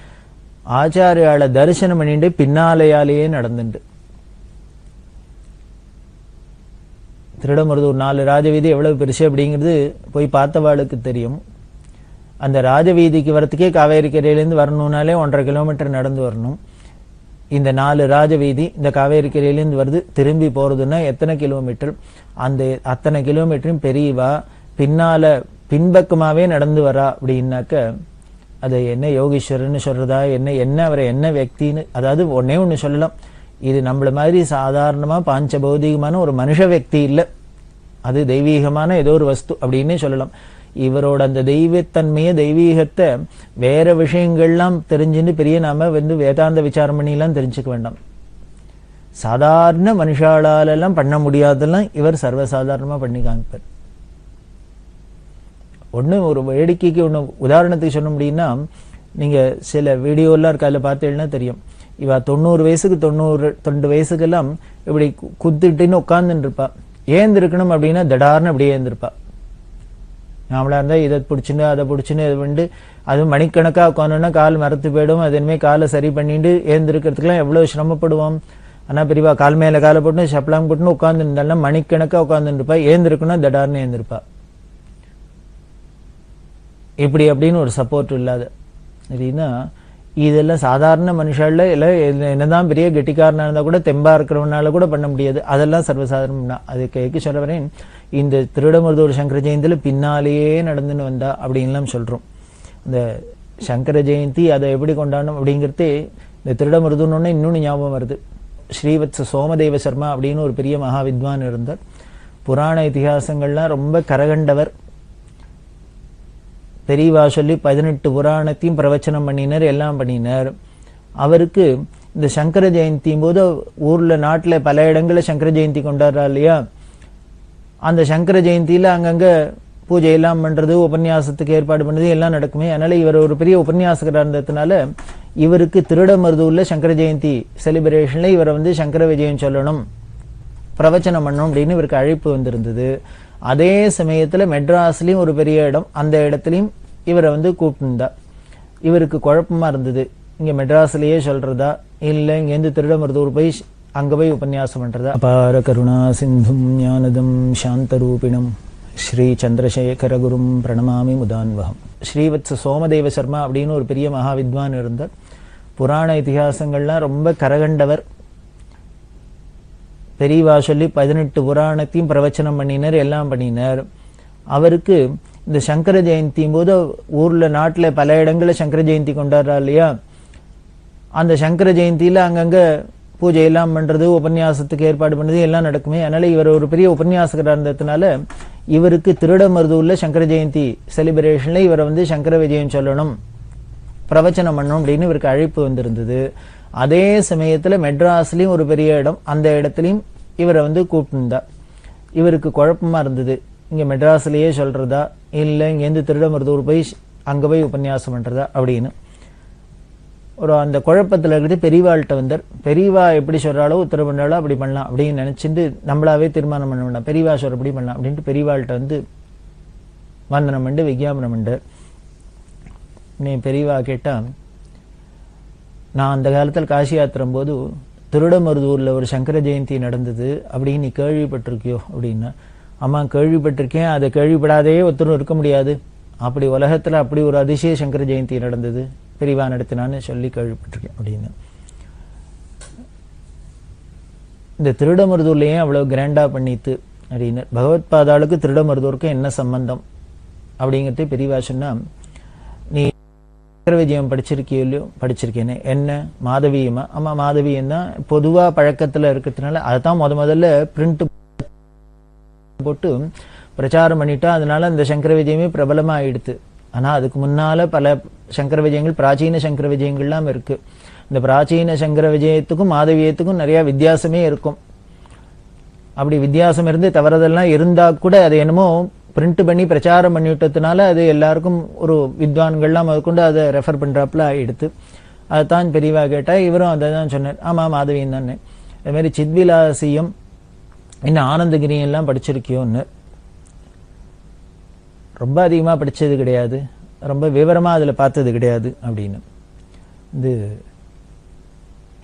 ஆச்சாரியால தரிசனம் பண்ணிட்டு பின்னாலையாலேயே நடந்துட்டு. திருடமருதூர் 4 ராஜவீதி எவ்வளவு பெருசு அப்படிங்கிறது போய் பார்த்தவாளுக்கு தெரியும். அந்த ராஜவீதிக்கு வரத்துக்கே காவேரிக்கரையிலேருந்து வரணும்னாலே 1.5 கிலோமீட்டர் நடந்து வரணும். இந்த 4 ராஜவீதி இந்த காவேரிக்கரையிலேருந்து வருது, திரும்பி போறதுன்னா எத்தனை கிலோமீட்டர்? அந்த அத்தனை கிலோமீட்டரும் பெரியவா பின்னால பின்பக்கமாவே நடந்து வரா அப்படின்னாக்க அது என்ன யோகீஸ்வரன்னு சொல்றதா, என்ன அவரை என்ன వ్యక్తిன்னு, அதாவது ஒண்ணு சொல்லலாம், இது நம்மள மாதிரி சாதாரணமா பாஞ்சபௌதிகமான ஒரு மனுஷ వ్యక్తి இல்ல, அது தெய்வீகமான ஏதோ ஒரு வஸ்து அப்படின்னு சொல்லலாம். இவரோட அந்த தெய்வத்தன்மைய தெய்வீகத்தை வேற விஷயங்கள்லாம் தெரிஞ்சுன்னு பெரிய நாம வேதாந்த விசாரம் பண்ணி எல்லாம் தெரிஞ்சுக்க வேண்டாம். சாதாரண மனுஷாலாலெல்லாம் பண்ண முடியாதெல்லாம் இவர் சர்வசாதாரணமா பண்ணி காமிப்பார். ஒண்ணு ஒரு வேடிக்கைக்கு ஒண்ணு உதாரணத்துக்கு சொன்ன முடியும்னா நீங்க சில வீடியோலாம் இருக்க அதுல பார்த்தீங்கன்னா தெரியும். இவ 90 வயசுக்கு 92 வயசுக்கெல்லாம் இப்படி குத்திட்டுன்னு உட்கார்ந்துட்டு இருப்பா. ஏந்திருக்கணும் அப்படின்னா தடார்னு அப்படியே ஏந்திருப்பா. நாமளா இருந்தா இதை பிடிச்சுன்னு அதை பிடிச்சுன்னு இது பண்ணிட்டு அது மணிக்கணக்கா உட்காந்தோன்னா கால் மரத்து போயிடும். அது இனிமே காலை சரி பண்ணிட்டு ஏந்திருக்கிறதுக்கெல்லாம் எவ்வளவு சிரமப்படுவோம். ஆனா பெரியவா கால் மேல காலை போட்டு சப்பலாங் போட்டுன்னு உட்கார்ந்து இருந்தாலும் மணிக்கணக்கா உட்கார்ந்துட்டு இருப்பா. ஏந்திருக்குன்னா தடார்னு ஏந்திருப்பா. இப்படி அப்படின்னு ஒரு சப்போர்ட் இல்லாத அப்படின்னா இதெல்லாம் சாதாரண மனுஷால இல்ல என்னதான் பெரிய கெட்டிக்காரனா இருந்தா கூட தெம்பா இருக்கிறவனால கூட பண்ண முடியாது. அதெல்லாம் சர்வசாதாரணம்னா அதுக்கு சொல்ல வரேன். இந்த திருடமருதூர் சங்கர ஜெயந்தியில பின்னாலேயே நடந்துன்னு வந்தா அப்படின்லாம் சொல்றோம். இந்த சங்கர ஜெயந்தி அதை எப்படி கொண்டாடணும் அப்படிங்கிறதே இந்த திருடமருதூர்னு இன்னொன்னு ஞாபகம் வருது. ஸ்ரீவத்ச சோமதேவ சர்மா அப்படின்னு ஒரு பெரிய மகா வித்வான் இருந்தார். புராண இதிகாசங்கள்லாம் ரொம்ப கரகண்டவர். பெரியவா சொல்லி 18 புராணத்தையும் பிரவச்சனம் பண்ணினார், எல்லாம் பண்ணினார். அவருக்கு இந்த சங்கர ஜெயந்தி போது ஊர்ல நாட்டுல பல இடங்கள்ல சங்கர ஜெயந்தி கொண்டாடுறா இல்லையா, அந்த சங்கர ஜெயந்தியில அங்கங்க பூஜை எல்லாம் பண்றது, உபன்யாசத்துக்கு ஏற்பாடு பண்ணது எல்லாம் நடக்குமே. அதனால இவர் ஒரு பெரிய உபன்யாசகராக இருந்ததுனால இவருக்கு திருடமருதூர்ல சங்கர ஜெயந்தி செலிப்ரேஷன்ல இவரை வந்து சங்கர விஜயம் சொல்லணும், பிரவச்சனம் பண்ணணும் அப்படின்னு இவருக்கு அழைப்பு வந்திருந்தது. அதே சமயத்துல மெட்ராஸ்லயும் ஒரு பெரிய இடம், அந்த இடத்துலயும் இவரை வந்து கூப்பிட்டுருந்தா. இவருக்கு குழப்பமா இருந்தது, இங்க மெட்ராஸ்லயே சொல்றதா இல்ல இங்கேருந்து திருடமருதூர் போய் அங்க போய் உபன்யாசம் பண்றதா. அபார கருணா சிந்தும் ஞானதம் சாந்தரூபிணம் ஸ்ரீ சந்திரசேகர குரும் பிரணமாமி முதான்வகம். ஸ்ரீவத்ஸ சோமதேவ சர்மா அப்படின்னு ஒரு பெரிய மகா வித்வான் இருந்தார். புராண இதிகாசங்கள்லாம் ரொம்ப கரகண்டவர். பெரியவா சொல்லி 18 புராணத்தையும் பிரவச்சனம் பண்ணினார், எல்லாம் பண்ணினார். அவருக்கு இந்த சங்கர ஜெயந்தியும் போது ஊர்ல நாட்டுல பல இடங்கள்ல சங்கர ஜெயந்தி கொண்டாடுறா இல்லையா, அந்த சங்கர ஜெயந்தியில அங்கங்க பூஜை எல்லாம் பண்றது, உபன்யாசத்துக்கு ஏற்பாடு பண்ணது எல்லாம் நடக்குமே. அதனால இவர் ஒரு பெரிய உபன்யாசகராக இருந்ததுனால இவருக்கு திருடமருதூர்ல சங்கர ஜெயந்தி செலிப்ரேஷன்ல இவரை வந்து சங்கர விஜயம் சொல்லணும், பிரவச்சனம் பண்ணணும் அப்படின்னு இவருக்கு அழைப்பு வந்திருந்தது. அதே சமயத்துல மெட்ராஸ்லயும் ஒரு பெரிய இடம், அந்த இடத்துலயும் இவரை வந்து கூப்பிட்டுருந்தா. இவருக்கு குழப்பமா இருந்தது, இங்க மெட்ராஸ்லயே சொல்றதா இல்ல இங்கேருந்து திருடமருதூர் போய் அங்க போய் உபன்யாசம் பண்றதா அப்படின்னு. ஒரு அந்த குழப்பத்துல இருக்கிறது பெரியவாள்கிட்ட வந்தார். பெரியவா எப்படி சொல்றாளோ உத்தரவு பண்ணாலோ அப்படி பண்ணலாம் அப்படின்னு நினைச்சிட்டு நம்மளாவே தீர்மானம் பண்ண வேண்டாம், பெரியவா சொல்றபடி பண்ணலாம் அப்படின்ட்டு பெரியவாள்கிட்ட வந்து வந்தனம் பண்ணு விஜயாபனம் பண்ணு. நீ பெரியவா கேட்டா, நான் அந்த காலத்தில் காசி யாத்திரம் போது திருடமருதூர்ல ஒரு சங்கர ஜெயந்தி நடந்தது அப்படின்னு நீ கேள்விப்பட்டிருக்கியோ அப்படின்னா. அம்மா கேள்விப்பட்டிருக்கேன், அதை கேள்விப்படாதே ஒருத்தரும் இருக்க முடியாது, அப்படி உலகத்துல அப்படி ஒரு அதிசய சங்கர ஜெயந்தி நடந்தது, பெரியவா நடத்தினான்னு சொல்லி கேள்விப்பட்டிருக்கேன் அப்படின்னு. இந்த திருடமருதூர்லயே அவ்வளவு கிராண்டா பண்ணித்து அப்படின்னு. பகவத் பாதாளுக்கு திருடமருதூருக்கு என்ன சம்பந்தம் அப்படிங்கிறத பெரியவா சொன்னா, நீ சங்கர விஜயம் படிச்சிருக்கியோ இல்லையோ? படிச்சிருக்கேனே. என்ன மாதவியமா? ஆமா மாதவியம் தான் பொதுவா பழக்கத்துல இருக்கிறதுனால அதைத்தான் முதல்ல பிரிண்ட் போட்டு பிரச்சாரம் பண்ணிட்டா, அதனால அந்த சங்கர விஜயமே பிரபலமா ஆயிடுத்து. ஆனா அதுக்கு முன்னால பல சங்கர விஜயங்கள், பிராச்சீன சங்கர விஜயங்கள்லாம் இருக்கு. இந்த பிராச்சீன சங்கர விஜயத்துக்கும் மாதவியத்துக்கும் நிறைய வித்தியாசமே இருக்கும். அப்படி வித்தியாசம் இருந்து தவறுதெல்லாம் இருந்தா கூட அது என்னமோ பிரிண்ட் பண்ணி பிரச்சாரம் பண்ணிவிட்டதுனால அது எல்லாருக்கும் ஒரு வித்வான்கள்லாம் முதற்கொண்டு அதை ரெஃபர் பண்றாப்புல ஆயிடுத்து. அதுதான் பெரியவா கேட்டா, இவரும் அதை தான் சொன்னார். ஆமா மாதவியம் தானே. அது மாதிரி சித்விலாசியம் இன்னும் ஆனந்தகிரியம் எல்லாம் படிச்சிருக்கியோன்னு. ரொம்ப அதிகமா படிச்சது கிடையாது, ரொம்ப விவரமா அதுல பார்த்தது கிடையாது அப்படின்னு.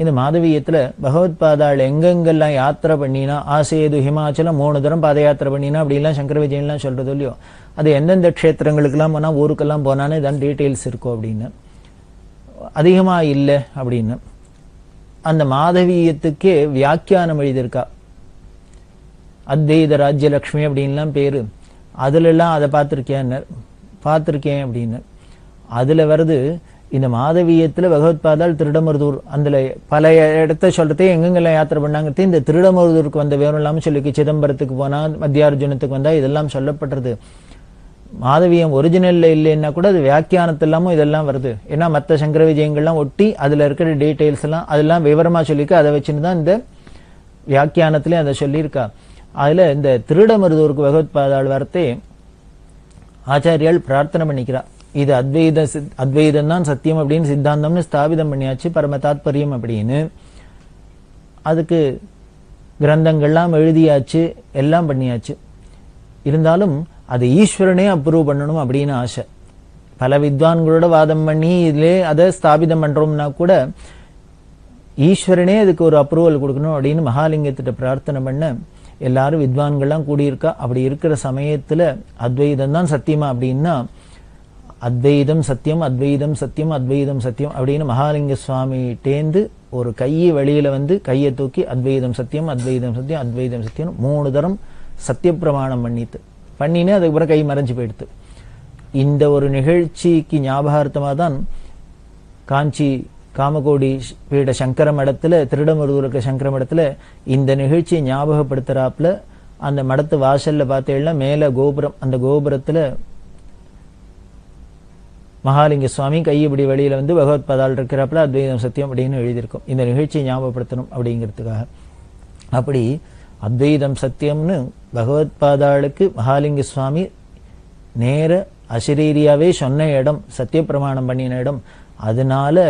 இந்த மாதவியத்துல பகவத் பாதாள் எங்கெங்கெல்லாம் யாத்திரை பண்ணினா, ஆசேது ஹிமாச்சலம் 3 தரம் பாத யாத்திரை பண்ணினா அப்படிலாம் சங்கர விஜயம்லாம் சொல்றது இல்லையோ, அது எந்தெந்த க்ஷேத்திரங்களுக்கெல்லாம் போனா ஊருக்கெல்லாம் போனான்னு இதான் டீட்டெயில்ஸ் இருக்கும் அப்படின்னு. அதிகமா இல்லை அப்படின்னு. அந்த மாதவியத்துக்கே வியாக்கியானம் எழுதியிருக்கா, அத்வைத ராஜ்யலட்சுமி அப்படின்லாம் பேரு. அதுல எல்லாம் அதை பார்த்திருக்கேன் அப்படின்னு. அதுல வருது இந்த மாதவியத்துல பகவத் பாதாள் திருடமருதூர் அந்த பல இடத்த சொல்றதே எங்கெங்கெல்லாம் யாத்திரை பண்ணாங்க. இந்த திருடமருதூருக்கு வந்த விவரம் இல்லாம சொல்லி சிதம்பரத்துக்கு போனா, மத்தியார்ஜுனத்துக்கு வந்தா, இதெல்லாம் சொல்லப்படுறது. மாதவியம் ஒரிஜினல்ல இல்லைன்னா கூட அது வியாக்கியானத்தில்லாமும் இதெல்லாம் வருது. ஏன்னா மற்ற சங்கர விஜயங்கள்லாம் ஒட்டி அதுல இருக்கிற டீட்டெயில்ஸ் எல்லாம் அதெல்லாம் விவரமா சொல்லிக்க, அதை வச்சுன்னு இந்த வியாக்கியானத்திலே அதை சொல்லியிருக்கா. அதுல இந்த திருடமருதூருக்கு பகவத் பாதாள் வரத்தே ஆச்சாரியால் பிரார்த்தனை பண்ணிக்கிறா. இது அத்வைதம் தான் சத்தியம் அப்படின்னு சித்தாந்தம்னு ஸ்தாபிதம் பண்ணியாச்சு, பரம தாத்பரியம் அப்படின்னு. அதுக்கு கிரந்தங்கள்லாம் எழுதியாச்சு, எல்லாம் பண்ணியாச்சு. இருந்தாலும் அது ஈஸ்வரனே அப்ரூவ் பண்ணணும் அப்படின்னு ஆசை. பல வித்வான்களோட வாதம் பண்ணி இதுல அதை ஸ்தாபிதம் பண்றோம்னா கூட ஈஸ்வரனே அதுக்கு ஒரு அப்ரூவல் கொடுக்கணும் அப்படின்னு மகாலிங்கத்திட்ட பிரார்த்தனை பண்ண எல்லாரும் வித்வான்கள்லாம் கூடியிருக்கா. அப்படி இருக்கிற சமயத்துல அத்வைதம் தான் சத்தியமா அப்படின்னா, அத்வைதம் சத்தியம் அத்வைதம் சத்தியம் அத்வைதம் சத்தியம் அப்படின்னு மகாலிங்க சுவாமி டேந்து ஒரு கையை வெளியில வந்து கையை தூக்கி அத்வைதம் சத்தியம் அத்வைதம் சத்தியம் அத்வைதம் சத்தியம் 3 தரம் சத்திய பிரமாணம் பண்ணினு அதுக்கப்புறம் கை மறைஞ்சு போயிடுத்து. இந்த ஒரு நிகழ்ச்சிக்கு ஞாபகார்த்தமா தான் காஞ்சி காமகோடி பீட சங்கர மடத்துல, திருடமருதூர் சங்கர மடத்துல இந்த நிகழ்ச்சியை ஞாபகப்படுத்துறாப்புல அந்த மடத்து வாசல்ல பார்த்தேன்னா மேல கோபுரம், அந்த கோபுரத்துல மகாலிங்க சுவாமி கையபடி வெளியில வந்து பகவத் பாதாள் இருக்கிறாப்புல அத்வைதம் சத்தியம் அப்படின்னு எழுதியிருக்கும். இந்த நிகழ்ச்சியை ஞாபகப்படுத்தணும் அப்படிங்கிறதுக்காக. அப்படி அத்வைதம் சத்தியம்னு பகவத்பாதாளுக்கு மகாலிங்க சுவாமி நேர அசரீரியாவே சொன்ன இடம், சத்திய பிரமாணம் பண்ணின இடம். அதனால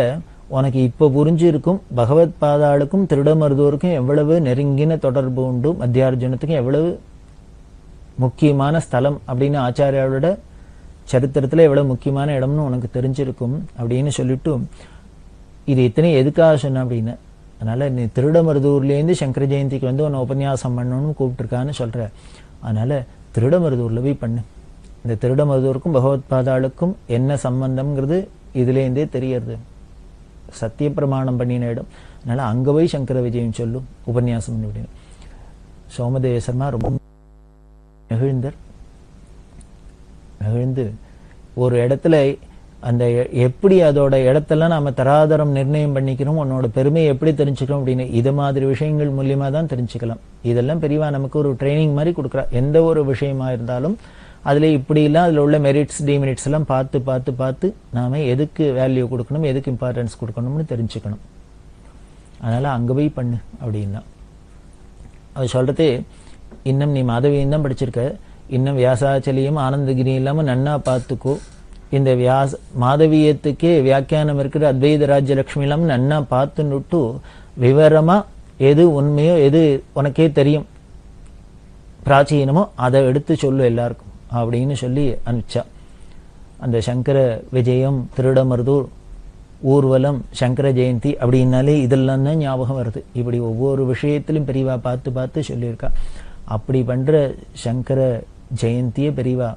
உனக்கு இப்ப புரிஞ்சிருக்கும் பகவத்பாதாளுக்கும் திருடமருதூருக்கும் எவ்வளவு நெருங்கின தொடர்பு உண்டு, மத்தியார்ஜுனத்துக்கும் எவ்வளவு முக்கியமான ஸ்தலம் அப்படின்னு ஆச்சாரியாவோட சரித்திரத்துல எவ்வளவு முக்கியமான இடம்னு உனக்கு தெரிஞ்சிருக்கும் அப்படின்னு சொல்லிட்டு, இது இத்தனை எதுக்காக சொன்ன அப்படின்னு, அதனால நீ திருடமருதூர்லேருந்து சங்கர ஜெயந்திக்கு வந்து உன்னை உபன்யாசம் பண்ணணும்னு கூப்பிட்டுருக்கான்னு சொல்ற. அதனால திருடமருதூர்ல போய் பண்ணு. இந்த திருடமருதூருக்கும் பகவத்பாதாளுக்கும் என்ன சம்பந்தம்ங்கிறது இதுலேருந்தே தெரியறது. சத்திய பிரமாணம் பண்ணின இடம். அதனால அங்க போய் சங்கர விஜயம் சொல்லும் உபன்யாசம் அப்படின்னு. சோமதேவ சர்மா ரொம்ப மகிழ்ந்து ஒரு இடத்துல அந்த எப்படி அதோட இடத்தெல்லாம் நாம தராதரம் நிர்ணயம் பண்ணிக்கிறோம், உன்னோட பெருமையை எப்படி தெரிஞ்சுக்கிறோம் அப்படின்னு இது மாதிரி விஷயங்கள் மூலியமா தான் தெரிஞ்சுக்கலாம். இதெல்லாம் பெரியவா நமக்கு ஒரு ட்ரைனிங் மாதிரி கொடுக்குறா. எந்த ஒரு விஷயமா இருந்தாலும் அதுல இப்படி எல்லாம் அதுல உள்ள மெரிட்ஸ் டிமெரிட்ஸ் எல்லாம் பார்த்து பார்த்து பார்த்து நாம எதுக்கு வேல்யூ கொடுக்கணும், எதுக்கு இம்பார்ட்டன்ஸ் கொடுக்கணும்னு தெரிஞ்சுக்கணும். அதனால அங்க போய் பண்ணு அப்படின்னா அது சொல்றது. இன்னும் நீ மாதவியம் தான் படிச்சிருக்க, இன்னும் வியாசாச்சலியும் ஆனந்தகிரியும் இல்லாம நன்னா பார்த்துக்கோ. இந்த மாதவியத்துக்கே வியாக்கியானம் இருக்கிற அத்வைத ராஜ்யலட்சுமி இல்லாம நன்னா பார்த்துன்னுட்டு விவரமா எது உண்மையோ எது உனக்கே தெரியும் பிராச்சீனமோ அதை எடுத்து சொல்லு எல்லாருக்கும் அப்படின்னு சொல்லி அனுப்பிச்சா. அந்த சங்கர விஜயம், திருடமருதூர், ஊர்வலம், சங்கர ஜெயந்தி அப்படின்னாலே இதெல்லாம் தான் ஞாபகம் வருது. இப்படி ஒவ்வொரு விஷயத்திலும் பெரியவா பார்த்து பார்த்து சொல்லியிருக்கா. அப்படி பண்ற சங்கர ஜெயந்தியே பெரியவா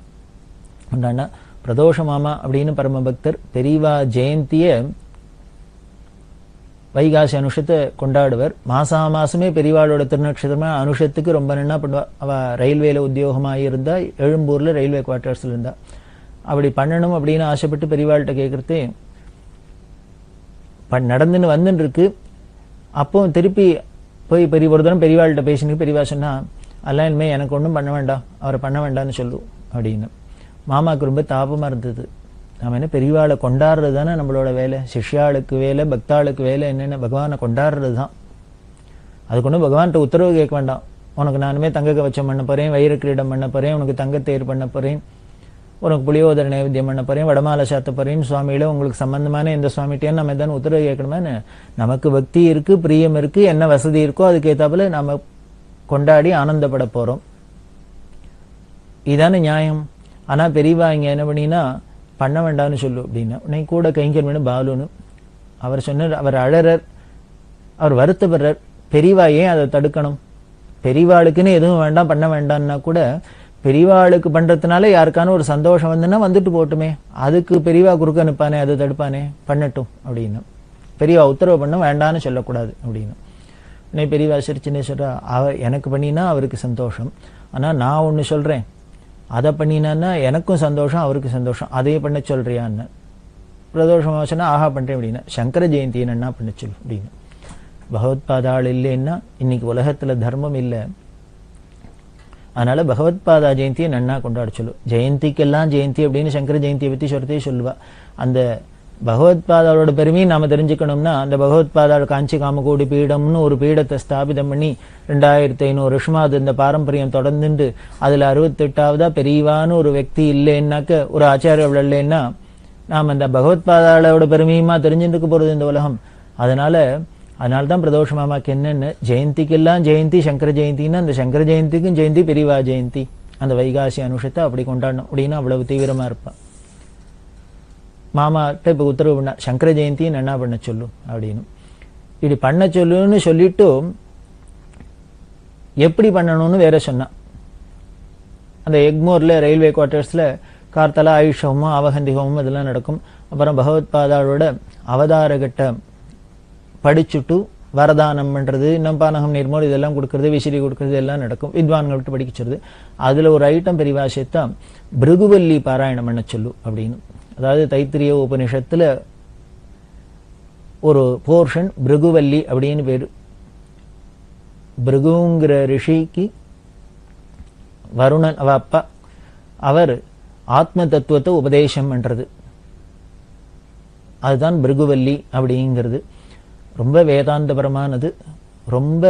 உண்டானா பிரதோஷ மாமா அப்படின்னு பரமபக்தர் பெரியவா ஜெயந்திய வைகாசி அனுஷத்தை கொண்டாடுவர். மாசமே பெரியவாளோட திருநட்சத்திரமா அனுஷத்துக்கு ரொம்ப நன்னா பண்ணுவா. அவ ரயில்வேல உத்தியோகமாக இருந்தா, எழும்பூர்ல ரயில்வே குவார்டர்ஸ்ல இருந்தா. அப்படி பண்ணணும் அப்படின்னு ஆசைப்பட்டு பெரியவாள்கிட்ட கேட்கறது நடந்துன்னு வந்துன்னு இருக்கு. அப்போ திருப்பி போய் ஒரு தரம் பெரியவாள்கிட்ட பேசினு பெரியவா சொன்னா, அதெல்லாம் இனிமே எனக்கு ஒன்றும் பண்ண வேண்டாம், அவரை பண்ண வேண்டாம்னு சொல்லுவோம் அப்படின்னு. மாமாவுக்கு ரொம்ப தாபமா இருந்தது. நாம என்ன பெரியவாளை கொண்டாடுறது தானே நம்மளோட வேலை. சிஷ்யாளுக்கு வேலை, பக்தாளுக்கு வேலை என்னென்ன பகவானை கொண்டாடுறது தான். அதுக்கு ஒன்றும் பகவான்கிட்ட உத்தரவு கேட்க வேண்டாம். உனக்கு நானுமே தங்க கவச்சம் பண்ண போறேன், வைர கிரீடம் பண்ண போறேன், உனக்கு தங்கத்தேர் பண்ண போறேன், உனக்கு புளியோதர நைவேத்தியம் பண்ண போறேன், வடமாலை சாத்த போறேன்னு சுவாமியில உங்களுக்கு சம்பந்தமான எந்த சுவாமிகிட்டேன்னு நம்ம எதாவது உத்தரவு கேட்கணுமே. நமக்கு பக்தி இருக்கு, பிரியம் இருக்கு, என்ன வசதி இருக்கோ அதுக்கு ஏத்தாப்புல நாம கொண்டாடி ஆனந்தப்பட போறோம். இதான நியாயம். ஆனா பெரியவா இங்க என்ன பண்ணினா பண்ண வேண்டாம்னு சொல்லு அப்படின்னா, உன்னை கூட கைங்கர்மனு பாலுன்னு அவர் சொன்னார். அவர் அழறர், அவர் வருத்தப்படுறார். பெரியவா ஏன் அதை தடுக்கணும்? பெரியவாளுக்குன்னு எதுவும் வேண்டாம் பண்ண வேண்டாம்னா கூட பெரியவாளுக்கு பண்றதுனால யாருக்கான ஒரு சந்தோஷம் வந்துன்னா வந்துட்டு போட்டுமே, அதுக்கு பெரியவா குறுக்க நிற்பானே, அதை தடுப்பானே, பண்ணட்டும் அப்படின்னு. பெரியவா உத்தரவு பண்ண வேண்டான்னு சொல்லக்கூடாது அப்படின்னு. உடனே பெரியவா சிரிச்சுன்னே சொல்றா, எனக்கு பண்ணினா அவருக்கு சந்தோஷம், ஆனா நான் ஒண்ணு சொல்றேன், அதை பண்ணினான்னா எனக்கும் சந்தோஷம் அவருக்கு சந்தோஷம், அதையே பண்ண சொல்றியான்னு. பிரதோஷமா சொன்னா ஆஹா பண்றேன் அப்படின்னா, சங்கர ஜெயந்தியை என்ன பண்ண சொல்லு அப்படின்னு. பகவத்பாதாள் இல்லைன்னா இன்னைக்கு உலகத்துல தர்மம் இல்லை. அதனால பகவத்பாதா ஜெயந்தியை நன்னா கொண்டாட சொல்லு. ஜெயந்திக்கெல்லாம் ஜெயந்தி அப்படின்னு சங்கர ஜெயந்தியை பத்தி சொல்றதே சொல்லுவா. அந்த பகவத்பாதாவோட பெருமையை நாம தெரிஞ்சுக்கணும்னா அந்த பகவத்பாதாவோட காஞ்சி காமகோடி பீடம்னு ஒரு பீடத்தை ஸ்தாபிதம் பண்ணி 2500 வருஷமா அது இந்த பாரம்பரியம் தொடர்ந்துட்டு அதுல 68ஆவதா பெரியவான்னு ஒரு व्यक्ति இல்லைன்னாக்க, ஒரு ஆச்சாரியர்கள் இல்லைன்னா நாம அந்த பகவத்பாதாவோட பெருமையுமா தெரிஞ்சுட்டு இருக்க போறது இந்த உலகம். அதனால்தான் பிரதோஷ மாமாக்கு என்னன்னு ஜெயந்திக்கெல்லாம் ஜெயந்தி சங்கர ஜெயந்தின்னா அந்த சங்கர ஜெயந்திக்கும் ஜெயந்தி பெரியவா ஜெயந்தி, அந்த வைகாசி அனுஷத்தை அப்படி கொண்டாடணும் அப்படின்னு அவ்வளவு தீவிரமா இருப்பா. மாமாட்ட இப்ப உத்தரவு பண்ண சங்கர ஜெயந்தியை என்ன பண்ண சொல்லு அப்படின்னு. இப்படி பண்ண சொல்லுன்னு சொல்லிட்டு எப்படி பண்ணணும்னு வேற சொன்னா. அந்த எக்மோர்ல ரயில்வே குவார்டர்ஸ்ல கார்த்தலா ஆயுஷ் ஹோமம், அவகந்தி ஹோமம் இதெல்லாம் நடக்கும். அப்புறம் பகவத்பாதாவோட அவதாரகட்ட படிச்சுட்டு வரதானம் பண்றது, இன்னும் பானகம் நீர்மோர் இதெல்லாம் கொடுக்கறது, விசிறி கொடுக்கறது எல்லாம் நடக்கும். வித்வான்கள்கிட்ட படிக்கிறது. அதுல ஒரு ஐட்டம் பெரியவா சேர்த்தா பிருகுவல்லி பாராயணம் பண்ண சொல்லு அப்படின்னு. அதாவது தைத்திரிய உபனிஷத்துல ஒரு போர்ஷன் பிருகுவல்லி அப்படின்னு பேரு. பிருகுங்கிற ரிஷிக்கு வருணன் அவ அப்பா, அவர் ஆத்ம தத்துவத்தை உபதேசம் பண்றது, அதுதான் பிருகுவல்லி அப்படிங்கிறது. ரொம்ப வேதாந்தபரமானது, ரொம்ப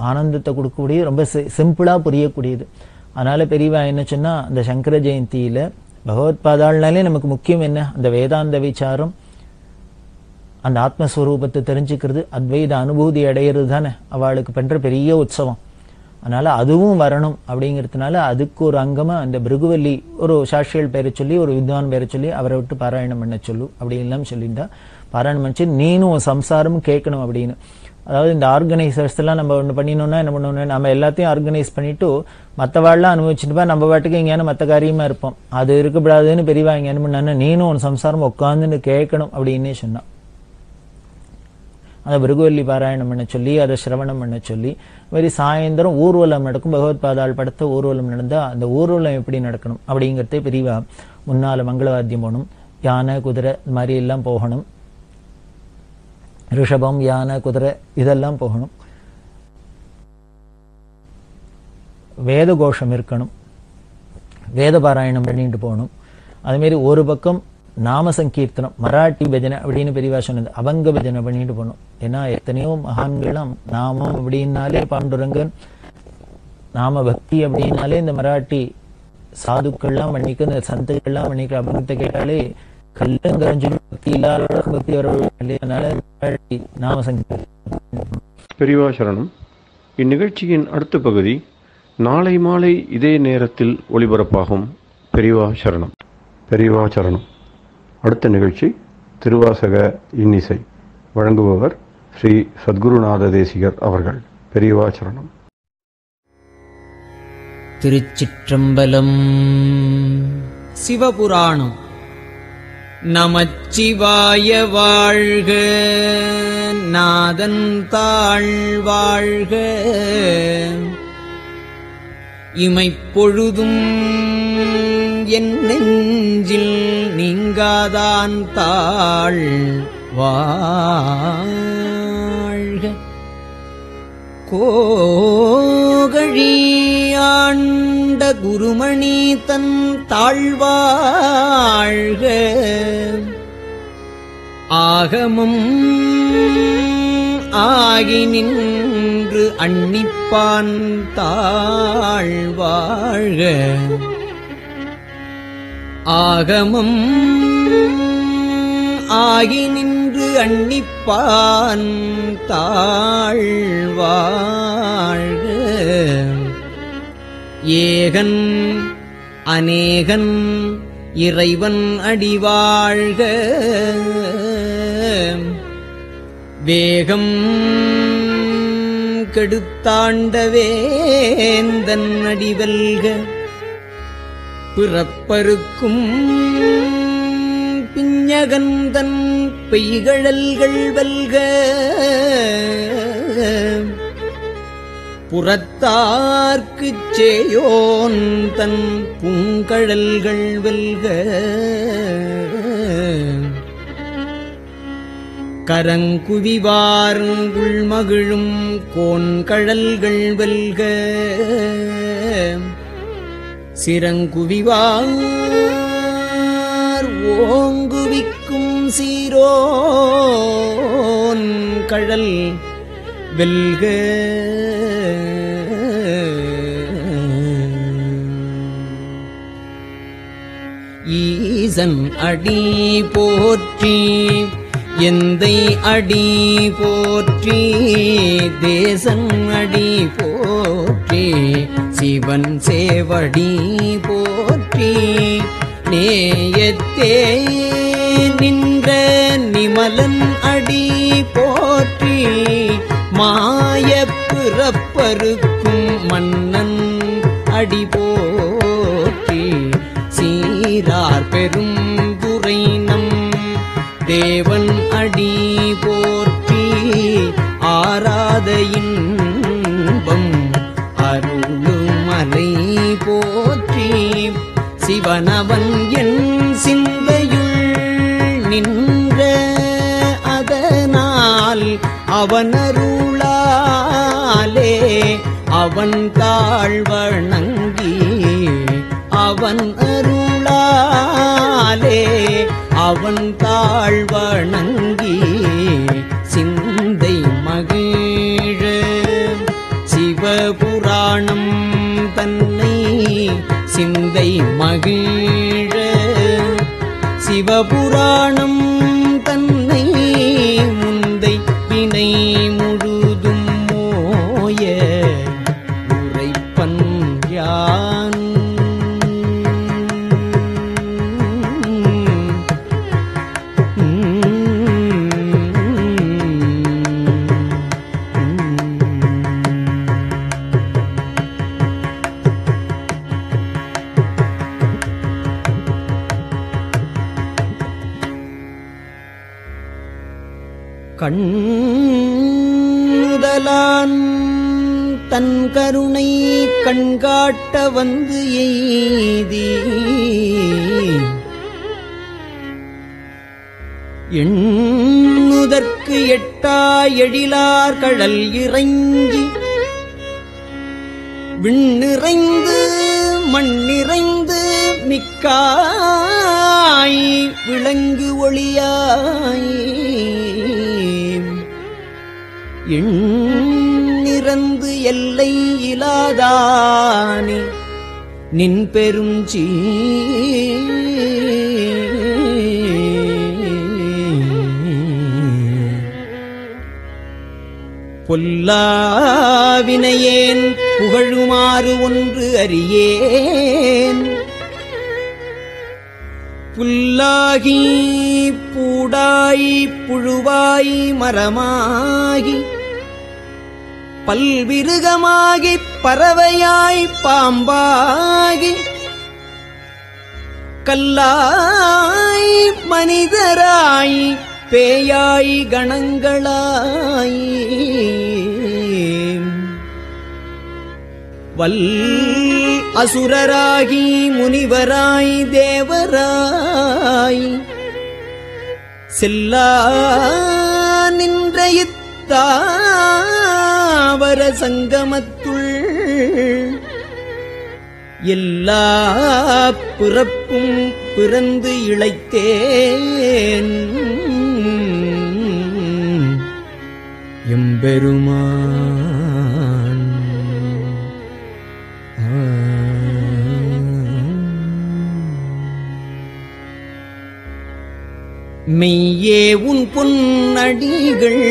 ஆனந்தத்தை கொடுக்கக்கூடியது, ரொம்ப சிம்பிளா புரியக்கூடியது. அதனால பெரியவா என்ன சொன்னா, அந்த சங்கர ஜெயந்தியில பகவத் பாதாள்னாலே நமக்கு முக்கியம் என்ன, அந்த வேதாந்த விசாரம், அந்த ஆத்மஸ்வரூபத்தை தெரிஞ்சுக்கிறது, அத்வைத அனுபூதி அடையிறது தானே அவளுக்கு பண்ற பெரிய உற்சவம். அதனால அதுவும் வரணும் அப்படிங்கிறதுனால அதுக்கு ஒரு அங்கமா அந்த பிருகுவல்லி ஒரு சாட்சியல் பேரை சொல்லி, ஒரு வித்வான் பேரை சொல்லி அவரை விட்டு பாராயணம் பண்ண சொல்லு அப்படி எல்லாம் சொல்லிட்டா பாராயணம் பண்ணிச்சு. நீனும் சம்சாரமும் கேட்கணும் அப்படின்னு. அதாவது இந்த ஆர்கனைசர்ஸ் எல்லாம் நம்ம ஒன்று பண்ணினோம்னா என்ன பண்ணணும், நம்ம எல்லாத்தையும் ஆர்கனைஸ் பண்ணிட்டு மற்றவாள்லாம் அனுபவிச்சுட்டுப்பா, நம்ம பாட்டுக்கு எங்கேயான மற்ற காரியமா இருப்போம். அது இருக்கக்கூடாதுன்னு பெரியவா இங்க என்ன பண்ணா, நீனும் ஒரு சம்சாரம் உட்காந்துன்னு கேட்கணும் அப்படின்னே சொன்னான். அதை பிருகுவல்லி பாராயணம் பண்ண சொல்லி, அதை சிரவணம் பண்ண சொல்லி, மாதிரி சாயந்தரம் ஊர்வலம் நடக்கும். பகவத் பாதாள் படத்த ஊர்வலம் நடந்தா அந்த ஊர்வலம் எப்படி நடக்கணும் அப்படிங்கிறதே பெரியவா முன்னால மங்களவாத்தியம் போகணும், யானை குதிரை இந்த மாதிரி எல்லாம் போகணும், ரிஷபம் யானை குதிரை இதெல்லாம் போகணும், வேத கோஷம் இருக்கணும், வேத பாராயணம் பண்ணிட்டு போகணும். அதுமாரி ஒரு பக்கம் நாம சங்கீர்த்தனம், மராட்டி பஜனை அப்படின்னு பெரியவா சொன்னது, அவங்க பஜனை பண்ணிட்டு போகணும். ஏன்னா எத்தனையோ மகான்கள்லாம் நாமம் அப்படின்னாலே பாண்டுரங்கன், நாம பக்தி அப்படின்னாலே இந்த மராட்டி சாதுக்கள்லாம் பண்ணிக்க, இந்த சந்துக்கள்லாம் பண்ணிக்க, அபங்கத்தை கேட்டாலே கல்லங்கரைஞ்சு பக்தி இல்லாத பக்தி வர. அதனால நாம சங்கீர்த்தனம். பெரியவா சரணம். இந்நிகழ்ச்சியின் அடுத்த பகுதி நாளை மாலை இதே நேரத்தில் ஒளிபரப்பாகும். பெரியவா சரணம். பெரியவா சரணம். அடுத்த நிகழ்ச்சி திருவாசக இன்னிசை. வழங்குபவர் ஸ்ரீ சத்குருநாத தேசிகர் அவர்கள். பெரியவா சரணம். திருச்சிற்றம்பலம். சிவபுராணம். நமச்சிவாய வாழ்க, நாதன் தாழ் வாழ்க, இமைப்பொழுதும் என் நெஞ்சில் நீங்காதான் தாழ் வாழ்க. கோகழி ஆண்ட குருமணி தன் தாழ்வாழ்க. ஆகமம் ஆகி நின்று அன்னிப்பான் தாழ்வாழ்க. ஆகமம் ஆகி நின்று அன்னிப்பான் தாழ்வாழ்க. ஏகன் அநேகன் இறைவன் அடிவாழ்க. வேகம் கெடுத்தாண்ட வேந்தன் அடிவல்க. பிறப்பருக்கும் பிஞகந்தன் பெய்கழல்கள் வெல்க. புறத்தார்க்குச் சேயோன் தன் பூங்கழல்கள் வெல்க. கரங்குவிவார் உள்மகிழும் கோன்கழல்கள் வெல்க. சிரங்குவிவார் ஓங்குவிக்கும் சீரோன் கழல் வெல்க. ஈசன் அடி போற்றி, எந்தை அடி போற்றி, தேசன் அடி போற்றி, சிவன் சேவடி போற்றி, நேயத்தே நின்ற நிமலன் அடி போற்றி, மாயப் பிறப்பருக்கும் மன்னன் அடி போற்றி, சீரார் பெரும் துறை நம் தேவன் அடி போற்றி, ஆராத இன்பம் அருளுமலை போற்றி, சிவனவன் என் சிந்தையுள் நின்ற அதனால் அவனருளாலே அவன் தாழ்வணங்கி, அவன் அருளாலே அவன் தாழ்வணங்கி, சிந்தை மகிழ புராணம் தன்னை சிந்தை மகிழ சிவபுராணம் தன்னை முந்தை வினை முழுதும் மோய உரைப்பன் யான் கண்ணுதலான் தன் கருணை கண்காட்ட வந்து எய்தி எண்ணுதற்கு எட்டா எழிலார் கடல் இறைஞ்சி விண்ணிறைந்து மண்ணிறைந்து மிக்காய் விளங்கு ஒளியாய் எண்ணிறந்து எல்லை இலாதானே நின் பெரும் பொல்லாவினையேன் புகழுமாறு ஒன்று அறியேன் புல்லாகி பூடாய் புழுவாய் மரமாகி பல்விருகமாகி பறவையாய் பாம்பாகி கல்லாய் மனிதராய் பேயாய் கணங்களாய் வல் அசுரராகி முனிவராய் தேவராய் செல்லா நின்ற இத்தாவர சங்கமத்துள் எல்லா பிறப்பும் பிறந்து இளைத்தேன் எம்பெருமான் மெய்யே உன் பொன்னடிகள்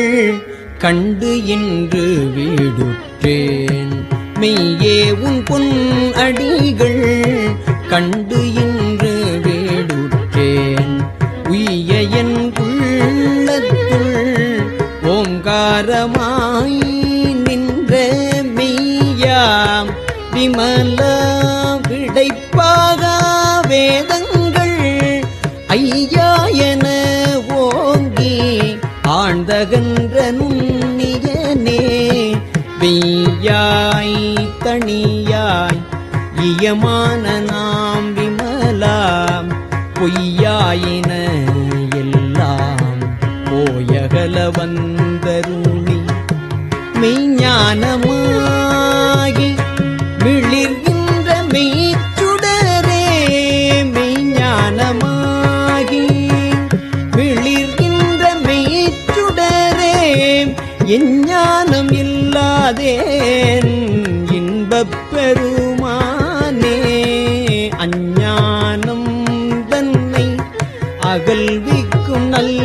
கண்டு இன்று வீடுற்றேன் மெய்யே உன் பொன்னடிகள் கண்டு இன்று வீடுற்றேன் உய்ய என் உள்ளத்துள் ஓங்காரமாய் நின்ற மெய்யாம் விமல விடைப்பாக வேதங்கள் ஐயா என ஓங்கி ஆழ்ந்தகன்ற நுண்ணியனே வெய்யாய் தனியாய் இயமான நாம் விமலாம் பொய்யாயின எல்லாம் போயகல வந்தருளி மெய்ஞானமாகி மிளிர்கின்ற மெய்ச்சுடரே மெய்ஞானமாகி மிளிர்கின்ற மெய்ச்சுடரே எஞ்ஞானம் இல்லாதேன் இன்பப் பெருமானே அஞ்ஞானம் தன்னை அகல்விக்கும் நல்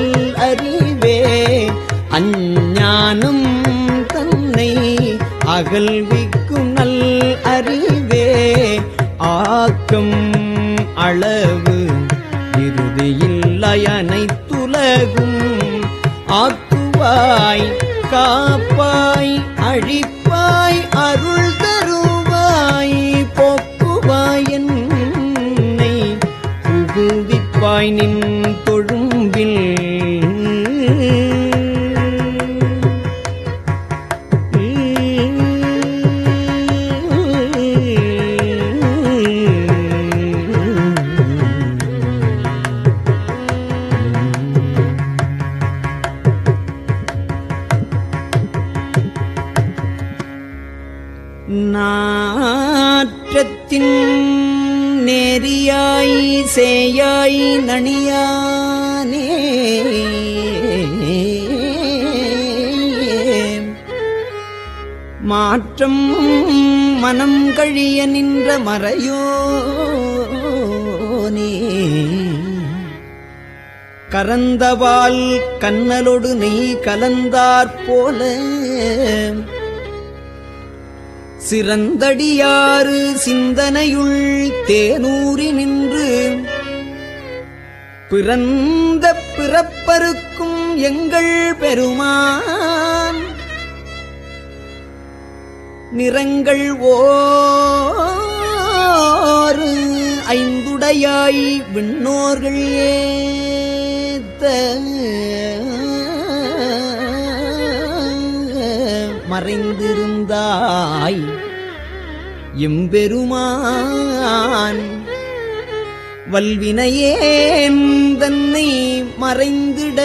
அறிவே அஞ்ஞானம் தன்னை அகல்விக்கும் நல் அறிவே ஆக்கம் அளவு இறுதியில்லை அனைத்துலகும் ஆக்குவாய் காப்பாய் அழிப்பாய் அருள் தருவாய் போக்குவாய் என்னை புகுவிப்பாய் நின் தொழும்பில் நாற்றத்தின் நேரியாய் சேயாய் நணியானே மாற்றம் மனம் கழிய நின்ற மறையோனே கரந்தவால் கண்ணலொடு நெய் கலந்தாற்போல சிறந்தடியாறு சிந்தனையுள் தேனூறி நின்று பிறந்த பிறப்பருக்கும் எங்கள் பெருமான் நிறங்கள் ஓர் ஐந்துடையாய் விண்ணோர்கள் ஏத்த மறைந்திருந்தாய் எம்பெருமான் வல்வினையேன் தன்னை மறைந்திட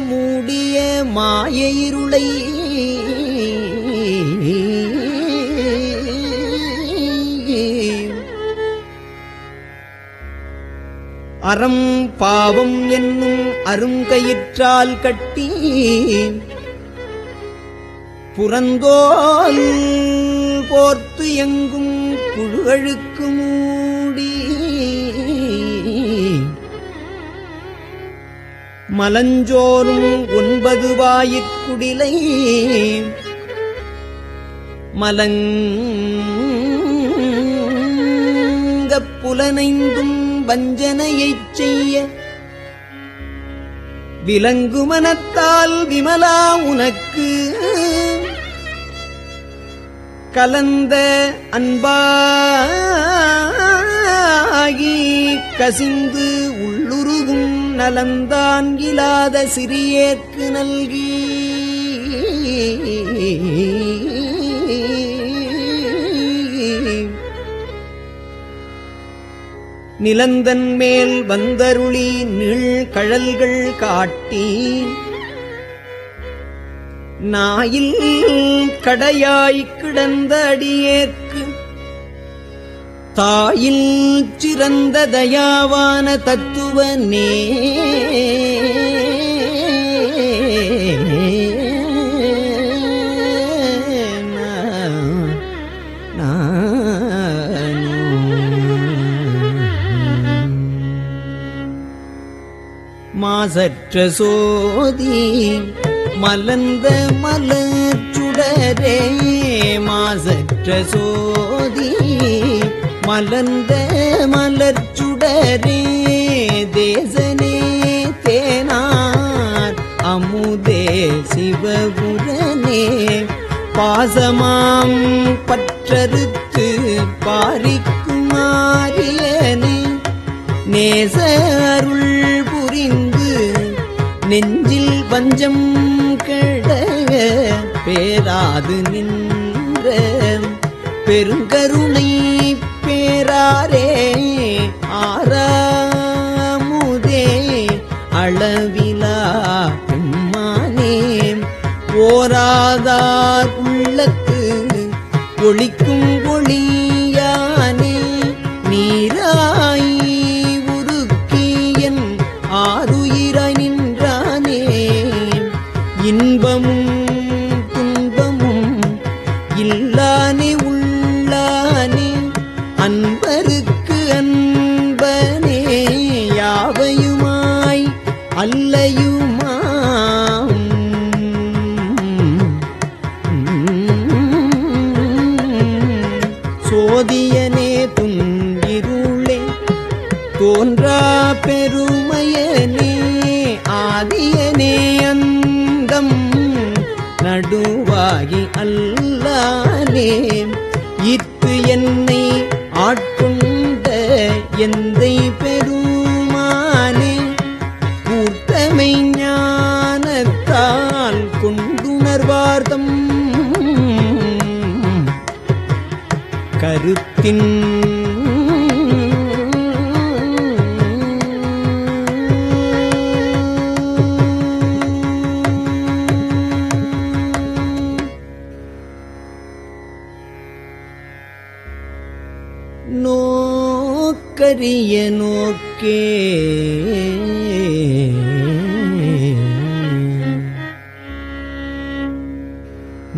மூடிய மாய இருளை அறம் பாவம் என்னும் அருங்கயிற்றால் கட்டி புறந்தோல் போர்த்து எங்கும் புழுகழுக்கு மூடி மலஞ்சோறும் 9 வாயிற்குடிலை மலங்கப் புலனைந்தும் வஞ்சனையைச் செய்ய விலங்கு மனத்தால் விமலா உனக்கு கலந்த அன்பாகி கசிந்து உள்ளுருகும் நலந்தான் இலாத சிறியேற்கு நல்கி நிலந்தன் மேல் வந்தருளி நீழ்கழல்கள் காட்டி நாயில் கடையாய் கிடந்த அடியேற்கு தாயில் சிறந்த தயாவான தத்துவனே மாசற்ற சோதி மலர்ந்த மலர் சுடரே மாசற்ற சோதி மலர்ந்த மலர் சுடரே தேசனே தேனார் அமுதே சிவபுரனே பாசமாம் பற்றறுத்து பாரிக்கும் ஆரியனே நேச அருள் புரிந்து நெஞ்சில் வஞ்சம் கெட பேராது நின்ற பெருங்கருணை பேராரே ஆறாமுதே அளவிலா பெம்மானே ஓராதார் உள்ளத்து ஒளிக்கும் ஒளியானே நீராய் உருக்கியன் ஆருயிராய் நின்றானே இன்பமும் துன்பமும் இல்லானே உள்ளானே அன்பருக்கு அன்பனே யாவையுமாய் அல்லையுமாம் சோதியனே துன்பிருளே தோன்றா பெருமையனே ஆதியனே அந்தம் நடுவாகி அல்லானே இத்து என்னை ஆட்கொண்ட எந்தை பெருமானே கூர்த்தமை ஞானத்தால் கொண்டுணர்வார்தம் கருத்தின் நோக்கரிய நோக்கே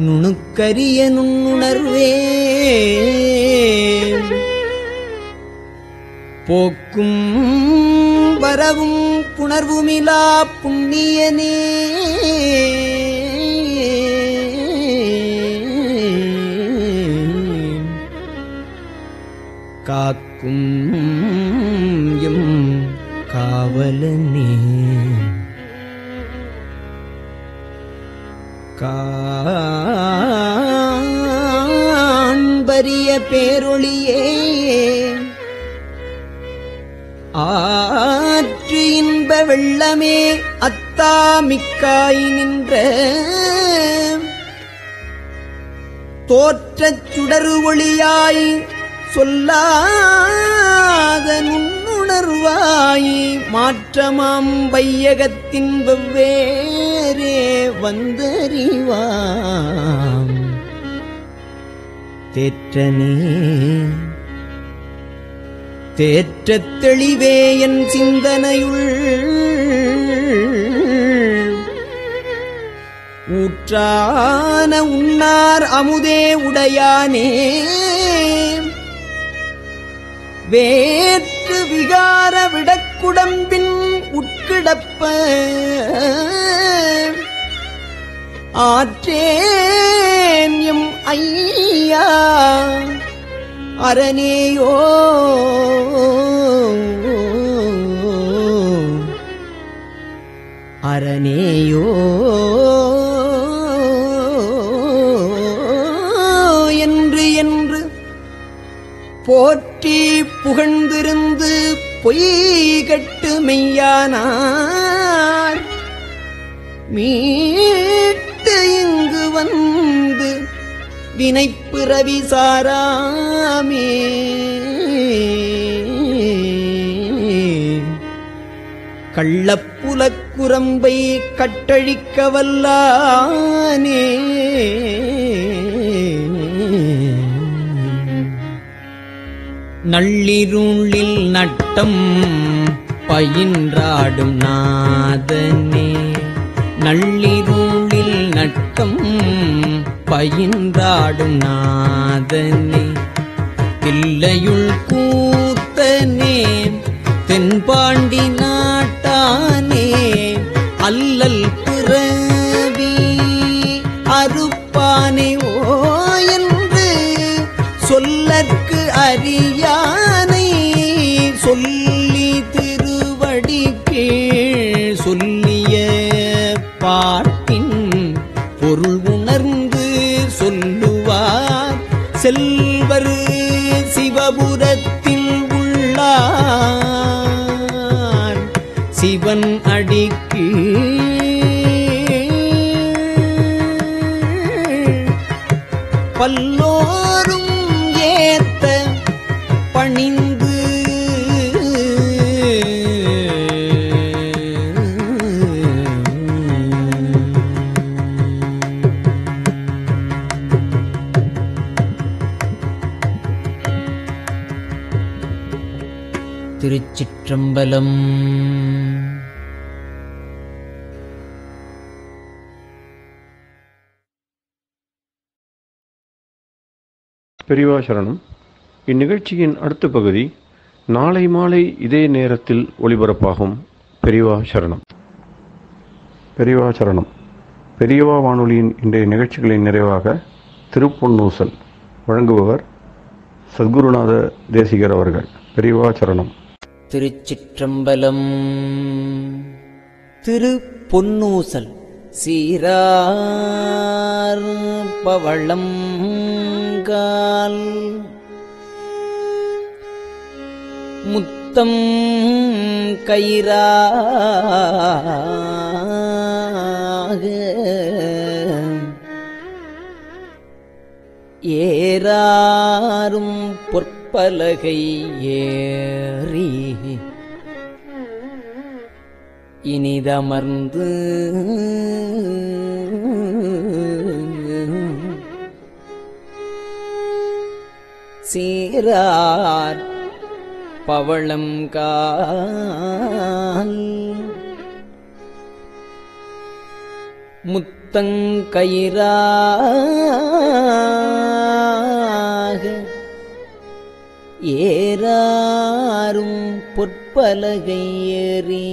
நுணு கண்ணுக்கரிய நுண்ணுணர்வே போக்கும் வரவும் புணர்வுமிலா புண்ணியனே காக்கும் எம் காவலனே காண்பரிய பேரொளியே ஆற்று இன்ப வெள்ளமே அத்தாமிக்காய் நின்ற தோற்றச் சுடரு ஒளியாய் சொல்லாத நுண்ணுணர்வாய் மாற்றமாம் வையகத்தின் வெவ்வேறே வந்தறிவாம் தேற்றனே தேற்றத் தெளிவே என் சிந்தனையுள் ஊற்றான உன்னார் அமுதே உடையானே வேற்று விகார விடக்குடம்பின் உட்கிடப்ப ஆற்றேன் எம் ஐயா அரனேயோ அரனேயோ என்று என்று போற்றி புகழ்ந்திருந்து பொய் கட்டு மெய்யானார் மீட்டு இங்கு வந்து வினைப்பிறவி சாராமே கள்ளப்புலக்குரம்பை கட்டழிக்க வல்லானே நள்ளிருளில் நட்டம் பயின்றாடும் நாதனே நள்ளிருளில் நட்டம் பயின்றாடும் நாதனே தில்லையுள் கூத்தனே தென்பாண்டி நாட்டானே அல்லல் பிறவி அறுப்பானே ஓ என்று சொல்லற்கு அறியானை சொல்லி திருவடி கீழ் சொல்லிய பாட்டின் பொருள் உணர்ந்து சொல்லுவார் செல்வர் சிவபுரத்தில் உள்ளார் சிவன் அடிக்கு பல்லோரும் ஏத்த பணிந்து திருச்சிற்றம்பலம். பெரியவா சரணம். இந்நிகழ்ச்சியின் அடுத்த பகுதி நாளை மாலை இதே நேரத்தில் ஒளிபரப்பாகும். பெரியவா சரணம். பெரியவா சரணம். பெரியவா வானொலியின் இன்றைய நிகழ்ச்சிகளின் நிறைவாக திருப்பொன்னூசல் வழங்குபவர் சத்குருநாத தேசிகர் அவர்கள். பெரியவா சரணம். திருச்சிற்றம்பலம். திருப்பொன்னூசல் சீரார் பவளம் கால் முத்தம் கயிறாக ஏறாரும் பொற்பலகை ஏறி இனிதமர்ந்து சீரார் பவளம் கால் முத்தங்கயிறாக ஏறாரும் பொற்பலகை ஏறி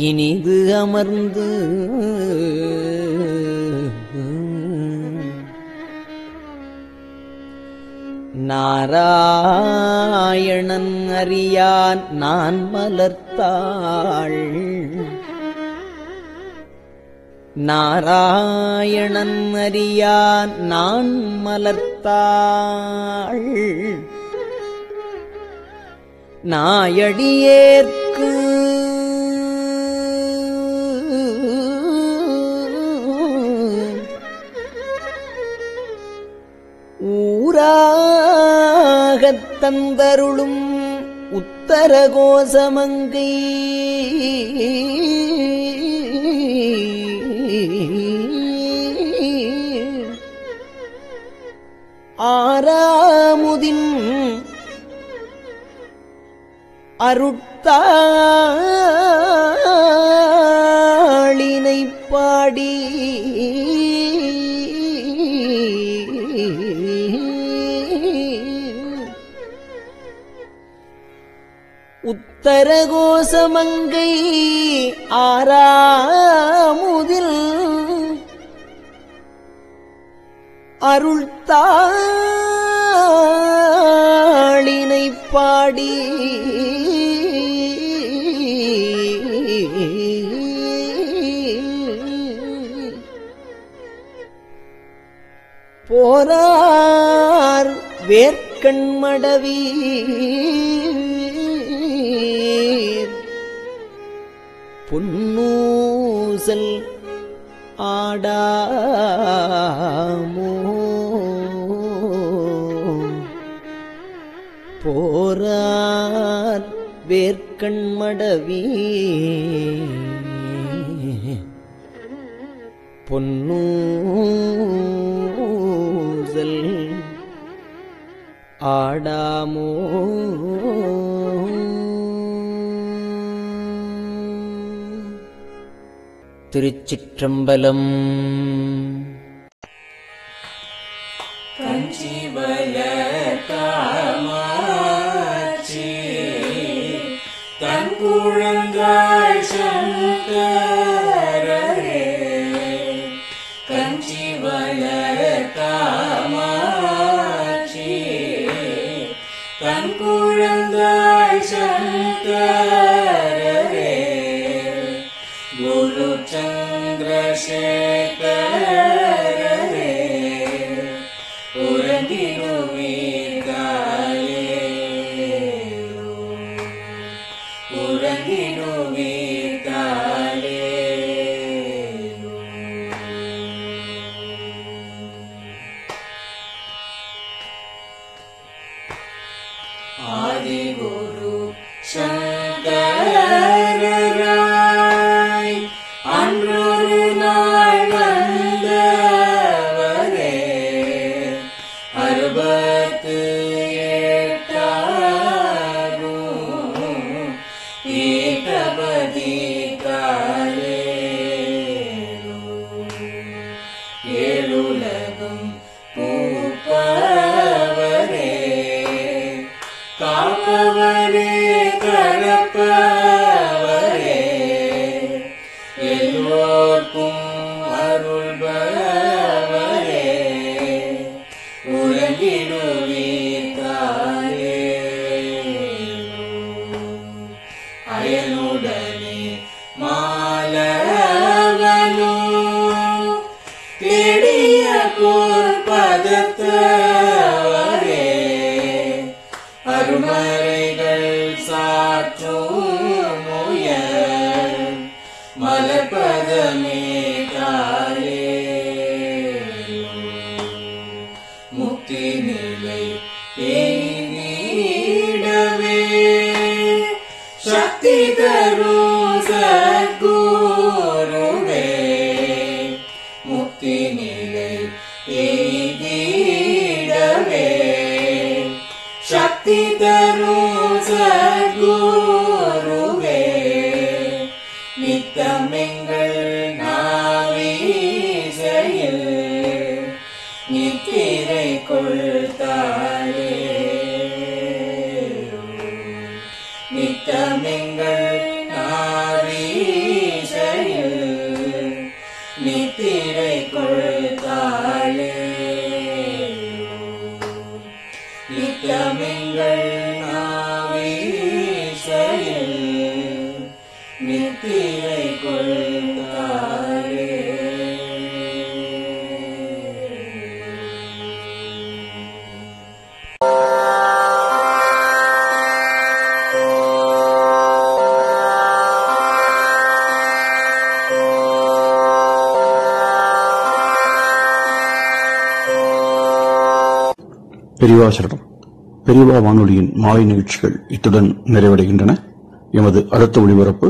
இனிது அமர்ந்து நாராயணன் அறியான் நான் மலர்த்தாள் நாராயணன் அறியான் நான் மலர்த்தாள் நாயடியேற்கு ஊராகத் தந்தருளும் உத்தரகோசமங்கை ஆறாமுதின் அருட்தாளினைப் பாடி உத்தரகோசமங்கை ஆறாமுதில் அருள்தாளினைப் பாடி போரார் வேர்க்கண்மடவீர் பொன்னூசல் ஆடாமோ போரார் வேர்க்கண்மடவீர் பொன்னூசல் ஆடாமோ திருச்சிற்றம்பலம். शक्ति तरू सद्गुरु நித்தமெங்கள் நாரீசையில் நித்திரை கொள்காளே நித்தமெங்கள் நாரீசையில் நித்திரை கொள்காளே. பெரியவா சரணம். பெரியவா வானொலியின் மாலை நிகழ்ச்சிகள் இத்துடன் நிறைவடைகின்றன. எமது அடுத்த ஒளிபரப்பு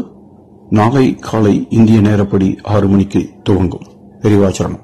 நாளை காலை இந்திய நேரப்படி 6 மணிக்கு துவங்கும். பெரியவா சரணம்.